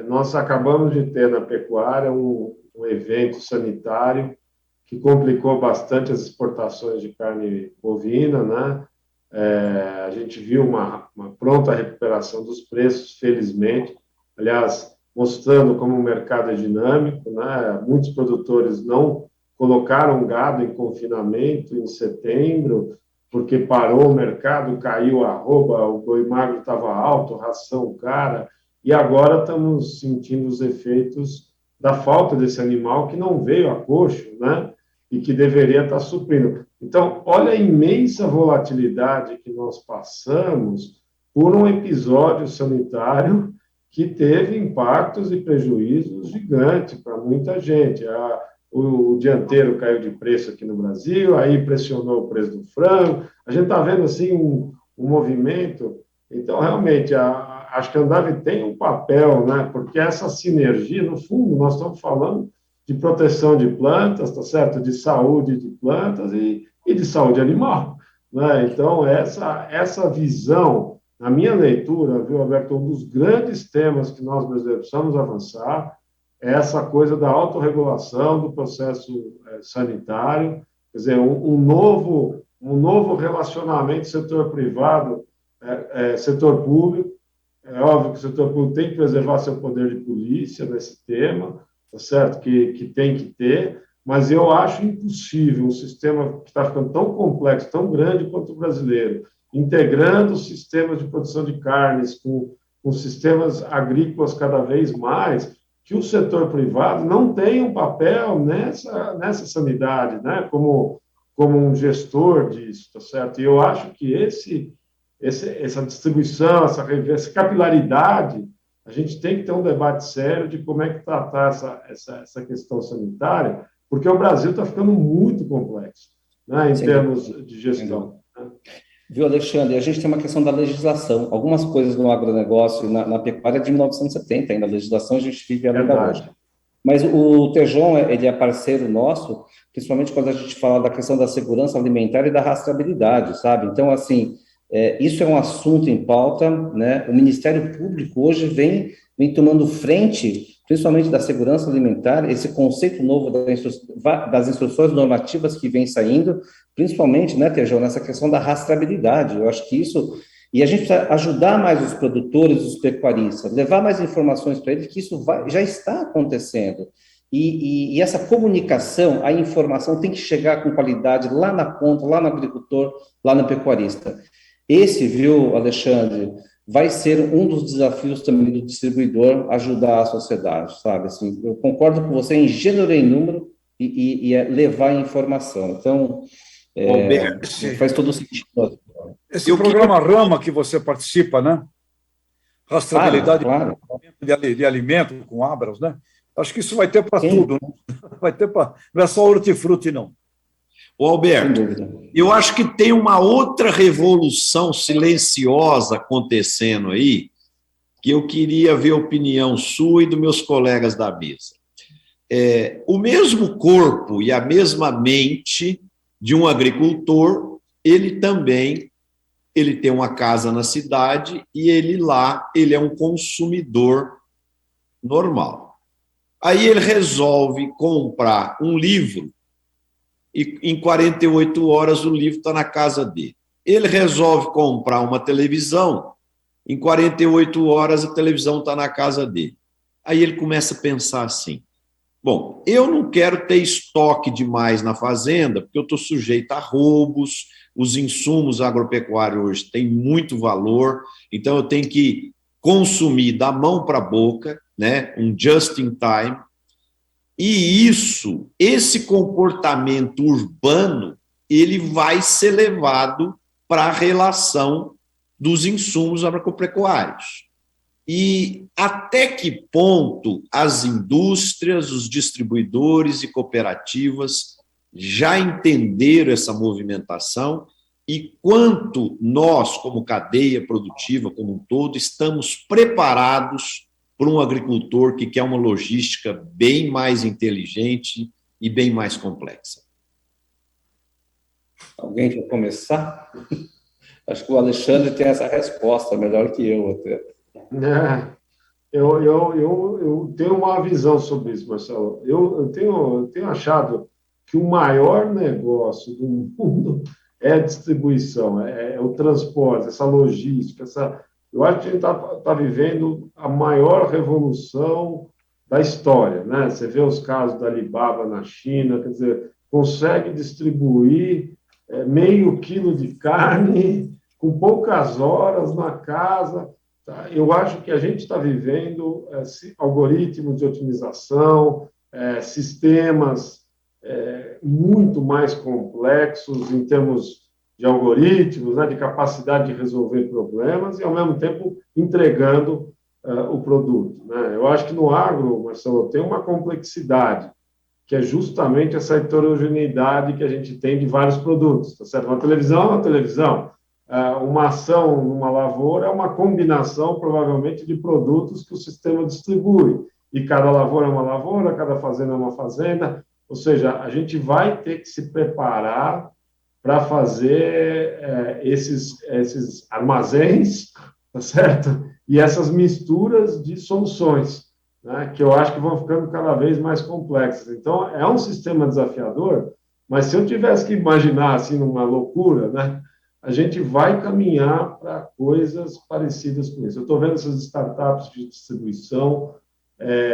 Nós acabamos de ter na pecuária um evento sanitário que complicou bastante as exportações de carne bovina, né? A gente viu uma pronta recuperação dos preços, felizmente. Aliás, mostrando como o mercado é dinâmico, né? Muitos produtores não colocaram gado em confinamento em setembro, porque parou o mercado, caiu a arroba, o boi magro estava alto, ração cara, e agora estamos sentindo os efeitos da falta desse animal que não veio a coxo, né? E que deveria estar suprindo. Então, olha a imensa volatilidade que nós passamos por um episódio sanitário que teve impactos e prejuízos gigantes para muita gente. o dianteiro caiu de preço aqui no Brasil, aí pressionou o preço do frango. A gente está vendo assim um movimento. Então, realmente, acho que a Andav tem um papel, né? Porque essa sinergia, no fundo, nós estamos falando de proteção de plantas, tá certo? De saúde de plantas e de saúde animal, né? Então, essa visão, na minha leitura, viu, Alberto, um dos grandes temas que nós brasileiros precisamos avançar é essa coisa da autorregulação do processo sanitário, quer dizer, um novo relacionamento setor privado, setor público. É óbvio que o setor público tem que preservar seu poder de polícia nesse tema, tá certo? Que tem que ter, mas eu acho impossível um sistema que está ficando tão complexo, tão grande quanto o brasileiro, integrando os sistemas de produção de carnes com sistemas agrícolas cada vez mais, que o setor privado não tem um papel nessa sanidade, né? Como um gestor disso, tá certo? E eu acho que essa distribuição, essa capilaridade, a gente tem que ter um debate sério de como é que tratar essa questão sanitária, porque o Brasil está ficando muito complexo, né, em termos de gestão. Viu, Alexandre? A gente tem uma questão da legislação. Algumas coisas no agronegócio, na pecuária, é de 1970 ainda. A legislação a gente vive ainda hoje. Mas o Tejon, ele é parceiro nosso, principalmente quando a gente fala da questão da segurança alimentar e da rastreabilidade, sabe? Então, assim, isso é um assunto em pauta, né? O Ministério Público hoje vem tomando frente, principalmente da segurança alimentar, esse conceito novo das instruções normativas que vem saindo, principalmente, né, Tejon, nessa questão da rastreabilidade. Eu acho que isso... E a gente precisa ajudar mais os produtores, os pecuaristas, levar mais informações para eles, que isso já está acontecendo. E essa comunicação, a informação tem que chegar com qualidade lá na ponta, lá no agricultor, lá no pecuarista. Esse, viu, Alexandre, vai ser um dos desafios também do distribuidor ajudar a sociedade, sabe? Assim, eu concordo com você em gênero e em número e levar informação. Então, faz todo sentido. Esse programa Rama que você participa, né? Rastreabilidade claro. De alimento com Abras, né? Acho que isso vai ter para tudo, né? Vai ter para... Não é só hortifruti, não. Ô, Alberto, eu acho que tem uma outra revolução silenciosa acontecendo aí, que eu queria ver a opinião sua e dos meus colegas da mesa. O mesmo corpo e a mesma mente de um agricultor, ele tem uma casa na cidade e ele é um consumidor normal. Aí ele resolve comprar um livro e em 48 horas o livro está na casa dele. Ele resolve comprar uma televisão, em 48 horas a televisão está na casa dele. Aí ele começa a pensar assim, bom, eu não quero ter estoque demais na fazenda, porque eu estou sujeito a roubos, os insumos agropecuários hoje têm muito valor, então eu tenho que consumir da mão para a boca, né, um just in time. E esse comportamento urbano, ele vai ser levado para a relação dos insumos agropecuários. E até que ponto as indústrias, os distribuidores e cooperativas já entenderam essa movimentação e quanto nós, como cadeia produtiva como um todo, estamos preparados para um agricultor que quer uma logística bem mais inteligente e bem mais complexa. Alguém quer começar? Acho que o Alexandre tem essa resposta melhor que eu até. Eu tenho uma visão sobre isso, Marcelo. Eu tenho achado que o maior negócio do mundo é a distribuição, é o transporte, essa logística, eu acho que a gente está vivendo a maior revolução da história, né? Você vê os casos da Alibaba na China, quer dizer, consegue distribuir meio quilo de carne com poucas horas na casa. Tá? Eu acho que a gente está vivendo algoritmos de otimização, sistemas muito mais complexos em termos de algoritmos, né, de capacidade de resolver problemas e, ao mesmo tempo, entregando o produto. Né? Eu acho que no agro, Marcelo, tem uma complexidade que é justamente essa heterogeneidade que a gente tem de vários produtos, tá certo? Uma televisão é uma televisão, uma ação numa lavoura é uma combinação, provavelmente, de produtos que o sistema distribui, e cada lavoura é uma lavoura, cada fazenda é uma fazenda, ou seja, a gente vai ter que se preparar para fazer esses armazéns, tá certo? E essas misturas de soluções, né, que eu acho que vão ficando cada vez mais complexas. Então, é um sistema desafiador, mas se eu tivesse que imaginar assim numa loucura, né, a gente vai caminhar para coisas parecidas com isso. Eu estou vendo essas startups de distribuição,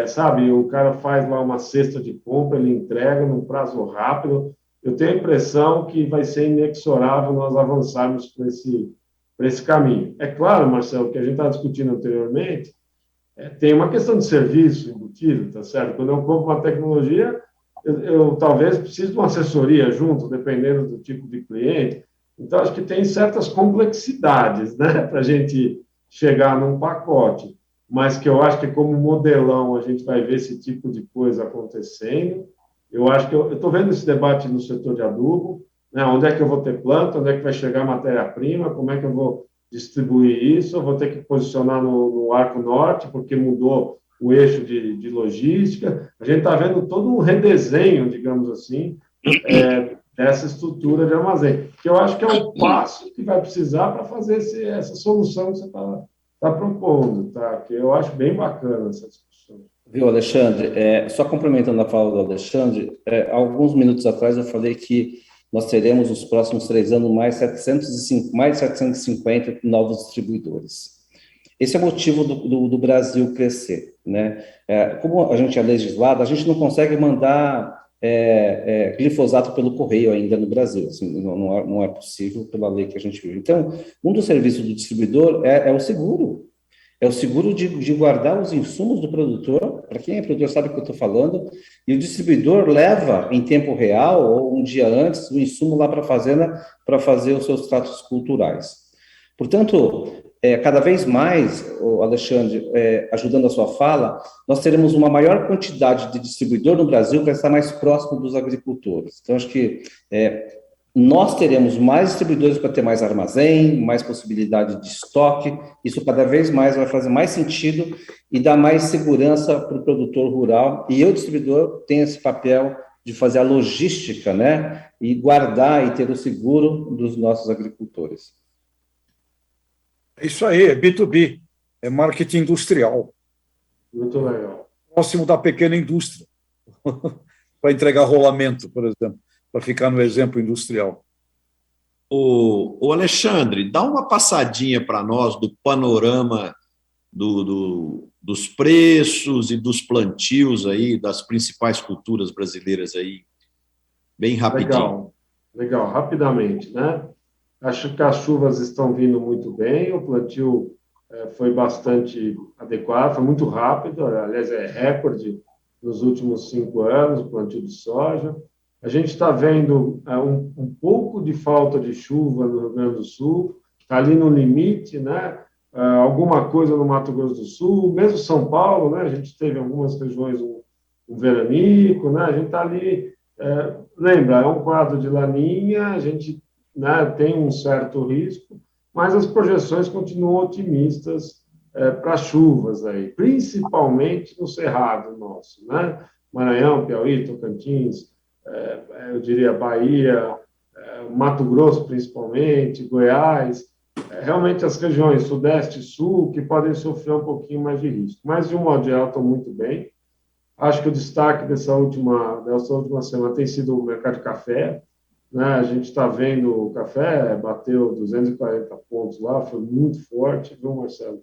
sabe, o cara faz lá uma cesta de compra, ele entrega num prazo rápido. Eu tenho a impressão que vai ser inexorável nós avançarmos por esse caminho. É claro, Marcelo, que a gente estava discutindo anteriormente, tem uma questão de serviço embutido, tá certo? Quando eu compro uma tecnologia, eu talvez precise de uma assessoria junto, dependendo do tipo de cliente. Então, acho que tem certas complexidades, né, para a gente chegar num pacote, mas que eu acho que como modelão a gente vai ver esse tipo de coisa acontecendo. Eu acho que eu estou vendo esse debate no setor de adubo, né, onde é que eu vou ter planta, onde é que vai chegar a matéria-prima, como é que eu vou distribuir isso, eu vou ter que posicionar no Arco Norte, porque mudou o eixo de logística. A gente está vendo todo um redesenho, digamos assim, dessa estrutura de armazém, que eu acho que é o passo que vai precisar para fazer essa solução que você está propondo, tá? Que eu acho bem bacana essa discussão. Viu, Alexandre? Só complementando a fala do Alexandre, alguns minutos atrás eu falei que nós teremos nos próximos 3 anos mais de 750 novos distribuidores. Esse é o motivo do Brasil crescer, né? Como a gente é legislado, a gente não consegue mandar glifosato pelo correio ainda no Brasil, assim, não é possível pela lei que a gente vive. Então, um dos serviços do distribuidor é o seguro. É o seguro de guardar os insumos do produtor, para quem é produtor sabe o que eu estou falando, e o distribuidor leva em tempo real, ou um dia antes, o insumo lá para a fazenda para fazer os seus tratos culturais. Portanto, cada vez mais, Alexandre, ajudando a sua fala, nós teremos uma maior quantidade de distribuidor no Brasil para estar mais próximo dos agricultores. Então, acho que nós teremos mais distribuidores para ter mais armazém, mais possibilidade de estoque. Isso cada vez mais vai fazer mais sentido e dar mais segurança para o produtor rural. E o distribuidor tem esse papel de fazer a logística, né? E guardar e ter o seguro dos nossos agricultores. É isso aí, é B2B, é marketing industrial. Muito legal. Próximo da pequena indústria, para entregar rolamento, por exemplo, para ficar no exemplo industrial. O Alexandre, dá uma passadinha para nós do panorama dos preços e dos plantios aí, das principais culturas brasileiras aí, bem rapidinho. Legal, rapidamente, né? Acho que as chuvas estão vindo muito bem, o plantio foi bastante adequado, foi muito rápido, aliás, é recorde nos últimos 5 anos, o plantio de soja. A gente está vendo um pouco de falta de chuva no Rio Grande do Sul, está ali no limite, né? Alguma coisa no Mato Grosso do Sul, mesmo São Paulo, né? A gente teve em algumas regiões um veranico, né? A gente está ali, lembra, é um quadro de laninha, a gente, né, tem um certo risco, mas as projeções continuam otimistas para chuvas aí, principalmente no Cerrado nosso, né? Maranhão, Piauí, Tocantins, eu diria Bahia, Mato Grosso principalmente, Goiás, realmente as regiões Sudeste e Sul que podem sofrer um pouquinho mais de risco. Mas, de um modo geral, estão muito bem. Acho que o destaque dessa última semana tem sido o mercado de café, né? A gente está vendo o café, bateu 240 pontos lá, foi muito forte, viu, Marcelo?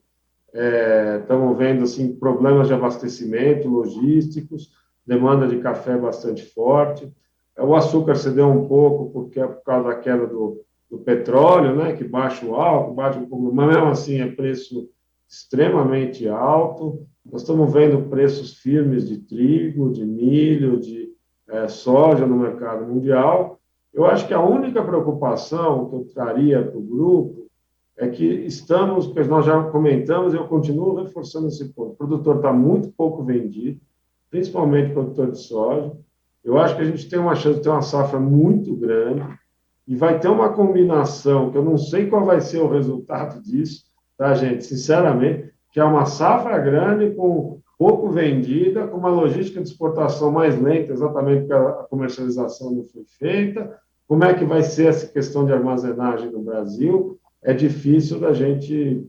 Estamos vendo assim, problemas de abastecimento, logísticos, demanda de café bastante forte. O açúcar cedeu um pouco, porque é por causa da queda do petróleo, né, que baixa o álcool, baixa um pouco, mas mesmo assim é preço extremamente alto. Nós estamos vendo preços firmes de trigo, de milho, de soja no mercado mundial. Eu acho que a única preocupação que eu traria para o grupo é que estamos, porque nós já comentamos, e eu continuo reforçando esse ponto, o produtor está muito pouco vendido, principalmente o produtor de soja. eu acho que a gente tem uma chance de ter uma safra muito grande e vai ter uma combinação, que eu não sei qual vai ser o resultado disso, tá, gente? Sinceramente, que é uma safra grande com pouco vendida, com uma logística de exportação mais lenta, exatamente porque a comercialização não foi feita. Como é que vai ser essa questão de armazenagem no Brasil? É difícil da gente...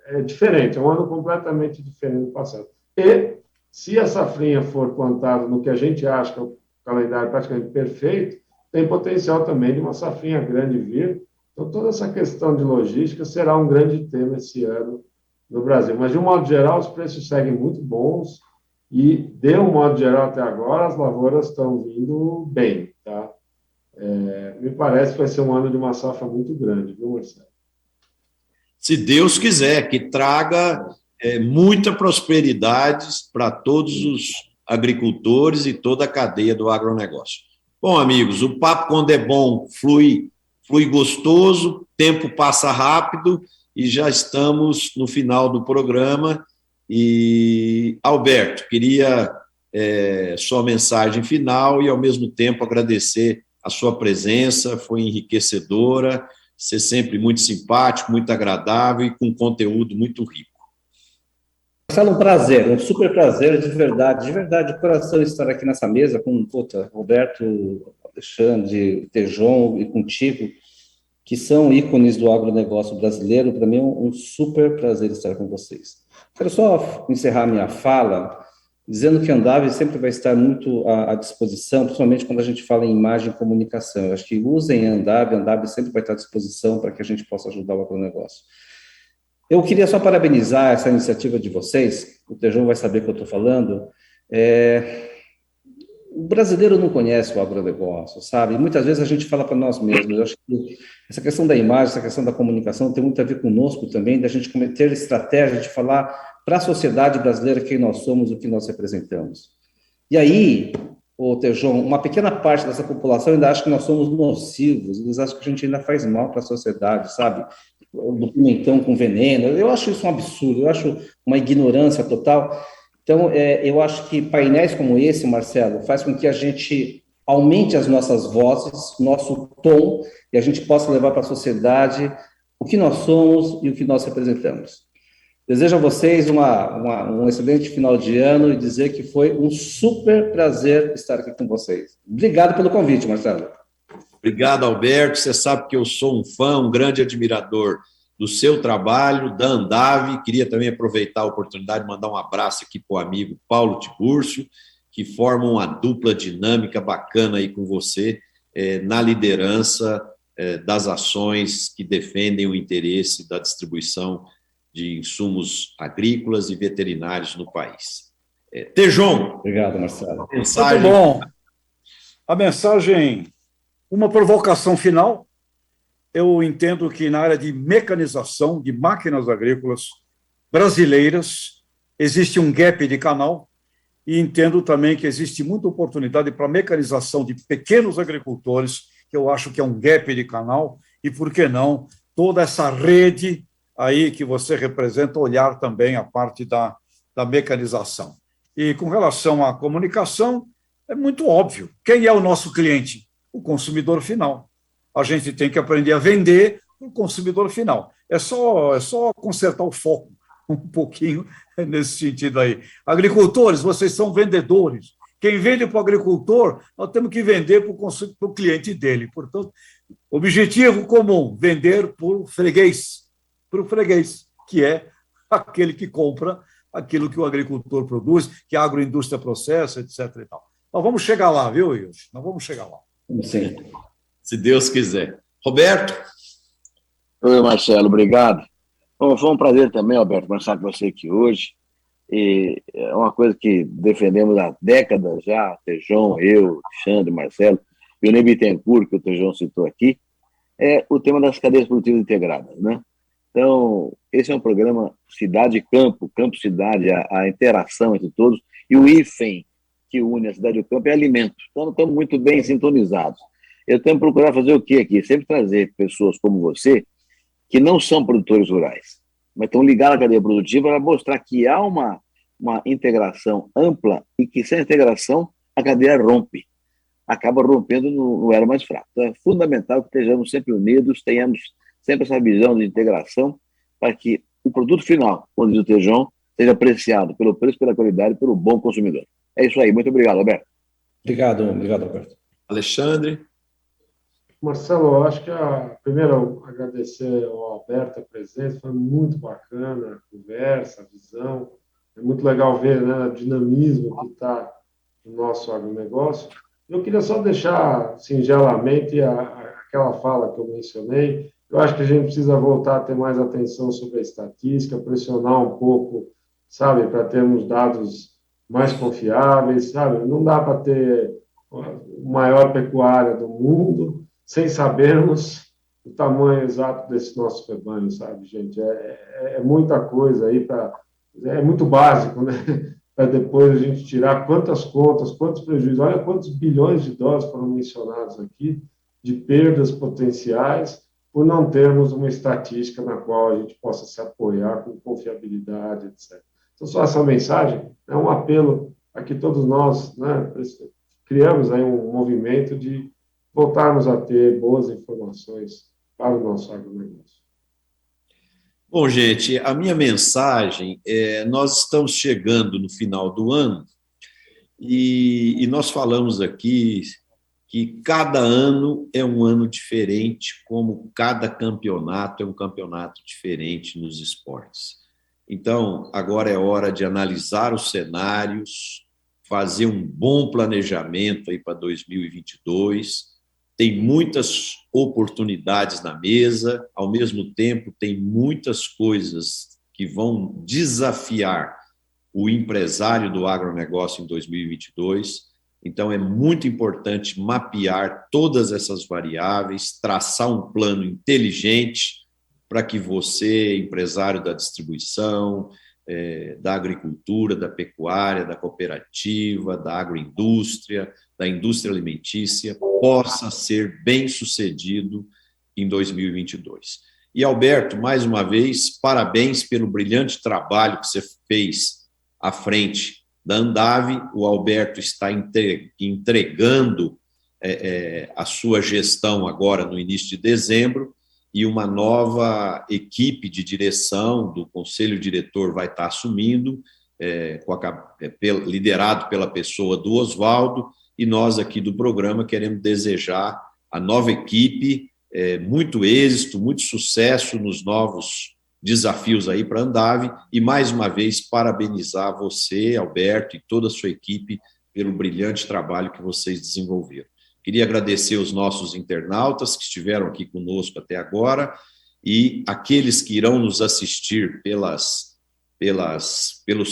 É diferente, é um ano completamente diferente do passado. E, se a safrinha for plantada no que a gente acha que é o calendário praticamente perfeito, tem potencial também de uma safrinha grande vir. Então, toda essa questão de logística será um grande tema esse ano no Brasil. Mas, de um modo geral, os preços seguem muito bons e, de um modo geral, até agora, as lavouras estão vindo bem, tá? Me parece que vai ser um ano de uma safra muito grande, viu, Marcelo? Se Deus quiser, que traga muita prosperidade para todos os agricultores e toda a cadeia do agronegócio. Bom, amigos, o papo, quando é bom, flui gostoso, tempo passa rápido e já estamos no final do programa. E, Alberto, queria sua mensagem final e, ao mesmo tempo, agradecer a sua presença, foi enriquecedora, ser sempre muito simpático, muito agradável e com conteúdo muito rico. Marcelo, um prazer, um super prazer, de verdade, de coração estar aqui nessa mesa com Roberto, Alexandre, Tejon e contigo, que são ícones do agronegócio brasileiro. Para mim é um super prazer estar com vocês. Quero só encerrar minha fala dizendo que a Andav sempre vai estar muito à disposição, principalmente quando a gente fala em imagem e comunicação. Eu acho que usem a Andav sempre vai estar à disposição para que a gente possa ajudar o agronegócio. Eu queria só parabenizar essa iniciativa de vocês, o Tejon vai saber o que eu estou falando. O brasileiro não conhece o agronegócio, sabe? E muitas vezes a gente fala para nós mesmos. Eu acho que essa questão da imagem, essa questão da comunicação tem muito a ver conosco também, da gente ter estratégia de falar para a sociedade brasileira quem nós somos, o que nós representamos. E aí, Tejon, uma pequena parte dessa população ainda acha que nós somos nocivos, eles acham que a gente ainda faz mal para a sociedade, sabe? Do pimentão com veneno. Eu acho isso um absurdo, eu acho uma ignorância total. Então, eu acho que painéis como esse, Marcelo, faz com que a gente aumente as nossas vozes, nosso tom, e a gente possa levar para a sociedade o que nós somos e o que nós representamos. Desejo a vocês um excelente final de ano e dizer que foi um super prazer estar aqui com vocês. Obrigado pelo convite, Marcelo. Obrigado, Alberto. Você sabe que eu sou um fã, um grande admirador do seu trabalho, da Andav. Queria também aproveitar a oportunidade de mandar um abraço aqui para o amigo Paulo Tiburcio, que forma uma dupla dinâmica bacana aí com você na liderança das ações que defendem o interesse da distribuição de insumos agrícolas e veterinários no país. Tejon. Obrigado, Marcelo. Mensagem. Muito bom. A mensagem, uma provocação final. Eu entendo que na área de mecanização de máquinas agrícolas brasileiras existe um gap de canal e entendo também que existe muita oportunidade para mecanização de pequenos agricultores, que eu acho que é um gap de canal, e por que não toda essa rede aí que você representa, olhar também a parte da mecanização. E com relação à comunicação, é muito óbvio. Quem é o nosso cliente? O consumidor final. A gente tem que aprender a vender para o consumidor final. É só consertar o foco um pouquinho nesse sentido aí. Agricultores, vocês são vendedores. Quem vende para o agricultor, nós temos que vender para o cliente dele. Portanto, objetivo comum, vender para o freguês, que é aquele que compra aquilo que o agricultor produz, que a agroindústria processa, etc. E tal. Nós vamos chegar lá, viu, Ilse? Nós vamos chegar lá. Sim. Se Deus quiser. Roberto? Oi, Marcelo, obrigado. Bom, foi um prazer também, Alberto, conversar com você aqui hoje. E é uma coisa que defendemos há décadas já, Tejon, eu, Alexandre, Marcelo, e o Ney Bittencourt, que o Tejon citou aqui, é o tema das cadeias produtivas integradas, né? Então, esse é um programa cidade-campo, campo-cidade, a interação entre todos, e o hífen que une a cidade e o campo é alimento. Então, estamos muito bem sintonizados. Eu tenho que procurar fazer o quê aqui? Sempre trazer pessoas como você, que não são produtores rurais, mas estão ligados à cadeia produtiva para mostrar que há uma integração ampla e que sem integração a cadeia rompe. acaba rompendo no elo mais fraco. Então, é fundamental que estejamos sempre unidos, tenhamos sempre essa visão de integração para que o produto final, como diz o Tejon, seja apreciado pelo preço, pela qualidade e pelo bom consumidor. É isso aí. Muito obrigado, Alberto. Obrigado, Alberto. Alexandre? Marcelo, eu acho que primeiro agradecer ao Alberto a presença, foi muito bacana a conversa, a visão. É muito legal ver, né, o dinamismo que está no nosso agronegócio. Eu queria só deixar singelamente aquela fala que eu mencionei. Eu acho que a gente precisa voltar a ter mais atenção sobre a estatística, pressionar um pouco, sabe, para termos dados mais confiáveis, sabe? Não dá para ter a maior pecuária do mundo sem sabermos o tamanho exato desse nosso rebanho, sabe, gente? É muita coisa aí é muito básico, né? Para depois a gente tirar quantas contas, quantos prejuízos. Olha quantos bilhões de dólares foram mencionados aqui de perdas potenciais por não termos uma estatística na qual a gente possa se apoiar com confiabilidade, etc. Então, só essa mensagem é um apelo a que todos nós, né, criamos aí um movimento de voltarmos a ter boas informações para o nosso agronegócio. Bom, gente, a minha mensagem nós estamos chegando no final do ano e nós falamos aqui que cada ano é um ano diferente, como cada campeonato é um campeonato diferente nos esportes. Então, agora é hora de analisar os cenários, fazer um bom planejamento aí para 2022. Tem muitas oportunidades na mesa, ao mesmo tempo tem muitas coisas que vão desafiar o empresário do agronegócio em 2022. Então, é muito importante mapear todas essas variáveis, traçar um plano inteligente para que você, empresário da distribuição, da agricultura, da pecuária, da cooperativa, da agroindústria, da indústria alimentícia, possa ser bem-sucedido em 2022. E, Alberto, mais uma vez, parabéns pelo brilhante trabalho que você fez à frente da Andave. O Alberto está entregando a sua gestão agora no início de dezembro, e uma nova equipe de direção do Conselho Diretor vai estar assumindo, liderado pela pessoa do Oswaldo, e nós aqui do programa queremos desejar à nova equipe muito êxito, muito sucesso nos novos desafios aí para a Andave, e mais uma vez parabenizar você, Alberto, e toda a sua equipe pelo brilhante trabalho que vocês desenvolveram. Queria agradecer os nossos internautas que estiveram aqui conosco até agora e aqueles que irão nos assistir pelos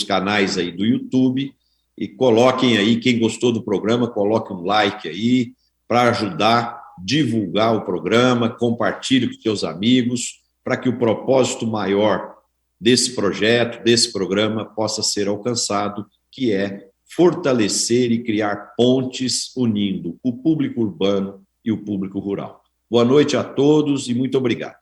canais aí do YouTube, e coloquem aí, quem gostou do programa, coloque um like aí para ajudar a divulgar o programa, compartilhe com seus amigos, para que o propósito maior desse projeto, desse programa, possa ser alcançado, que é fortalecer e criar pontes unindo o público urbano e o público rural. Boa noite a todos e muito obrigado.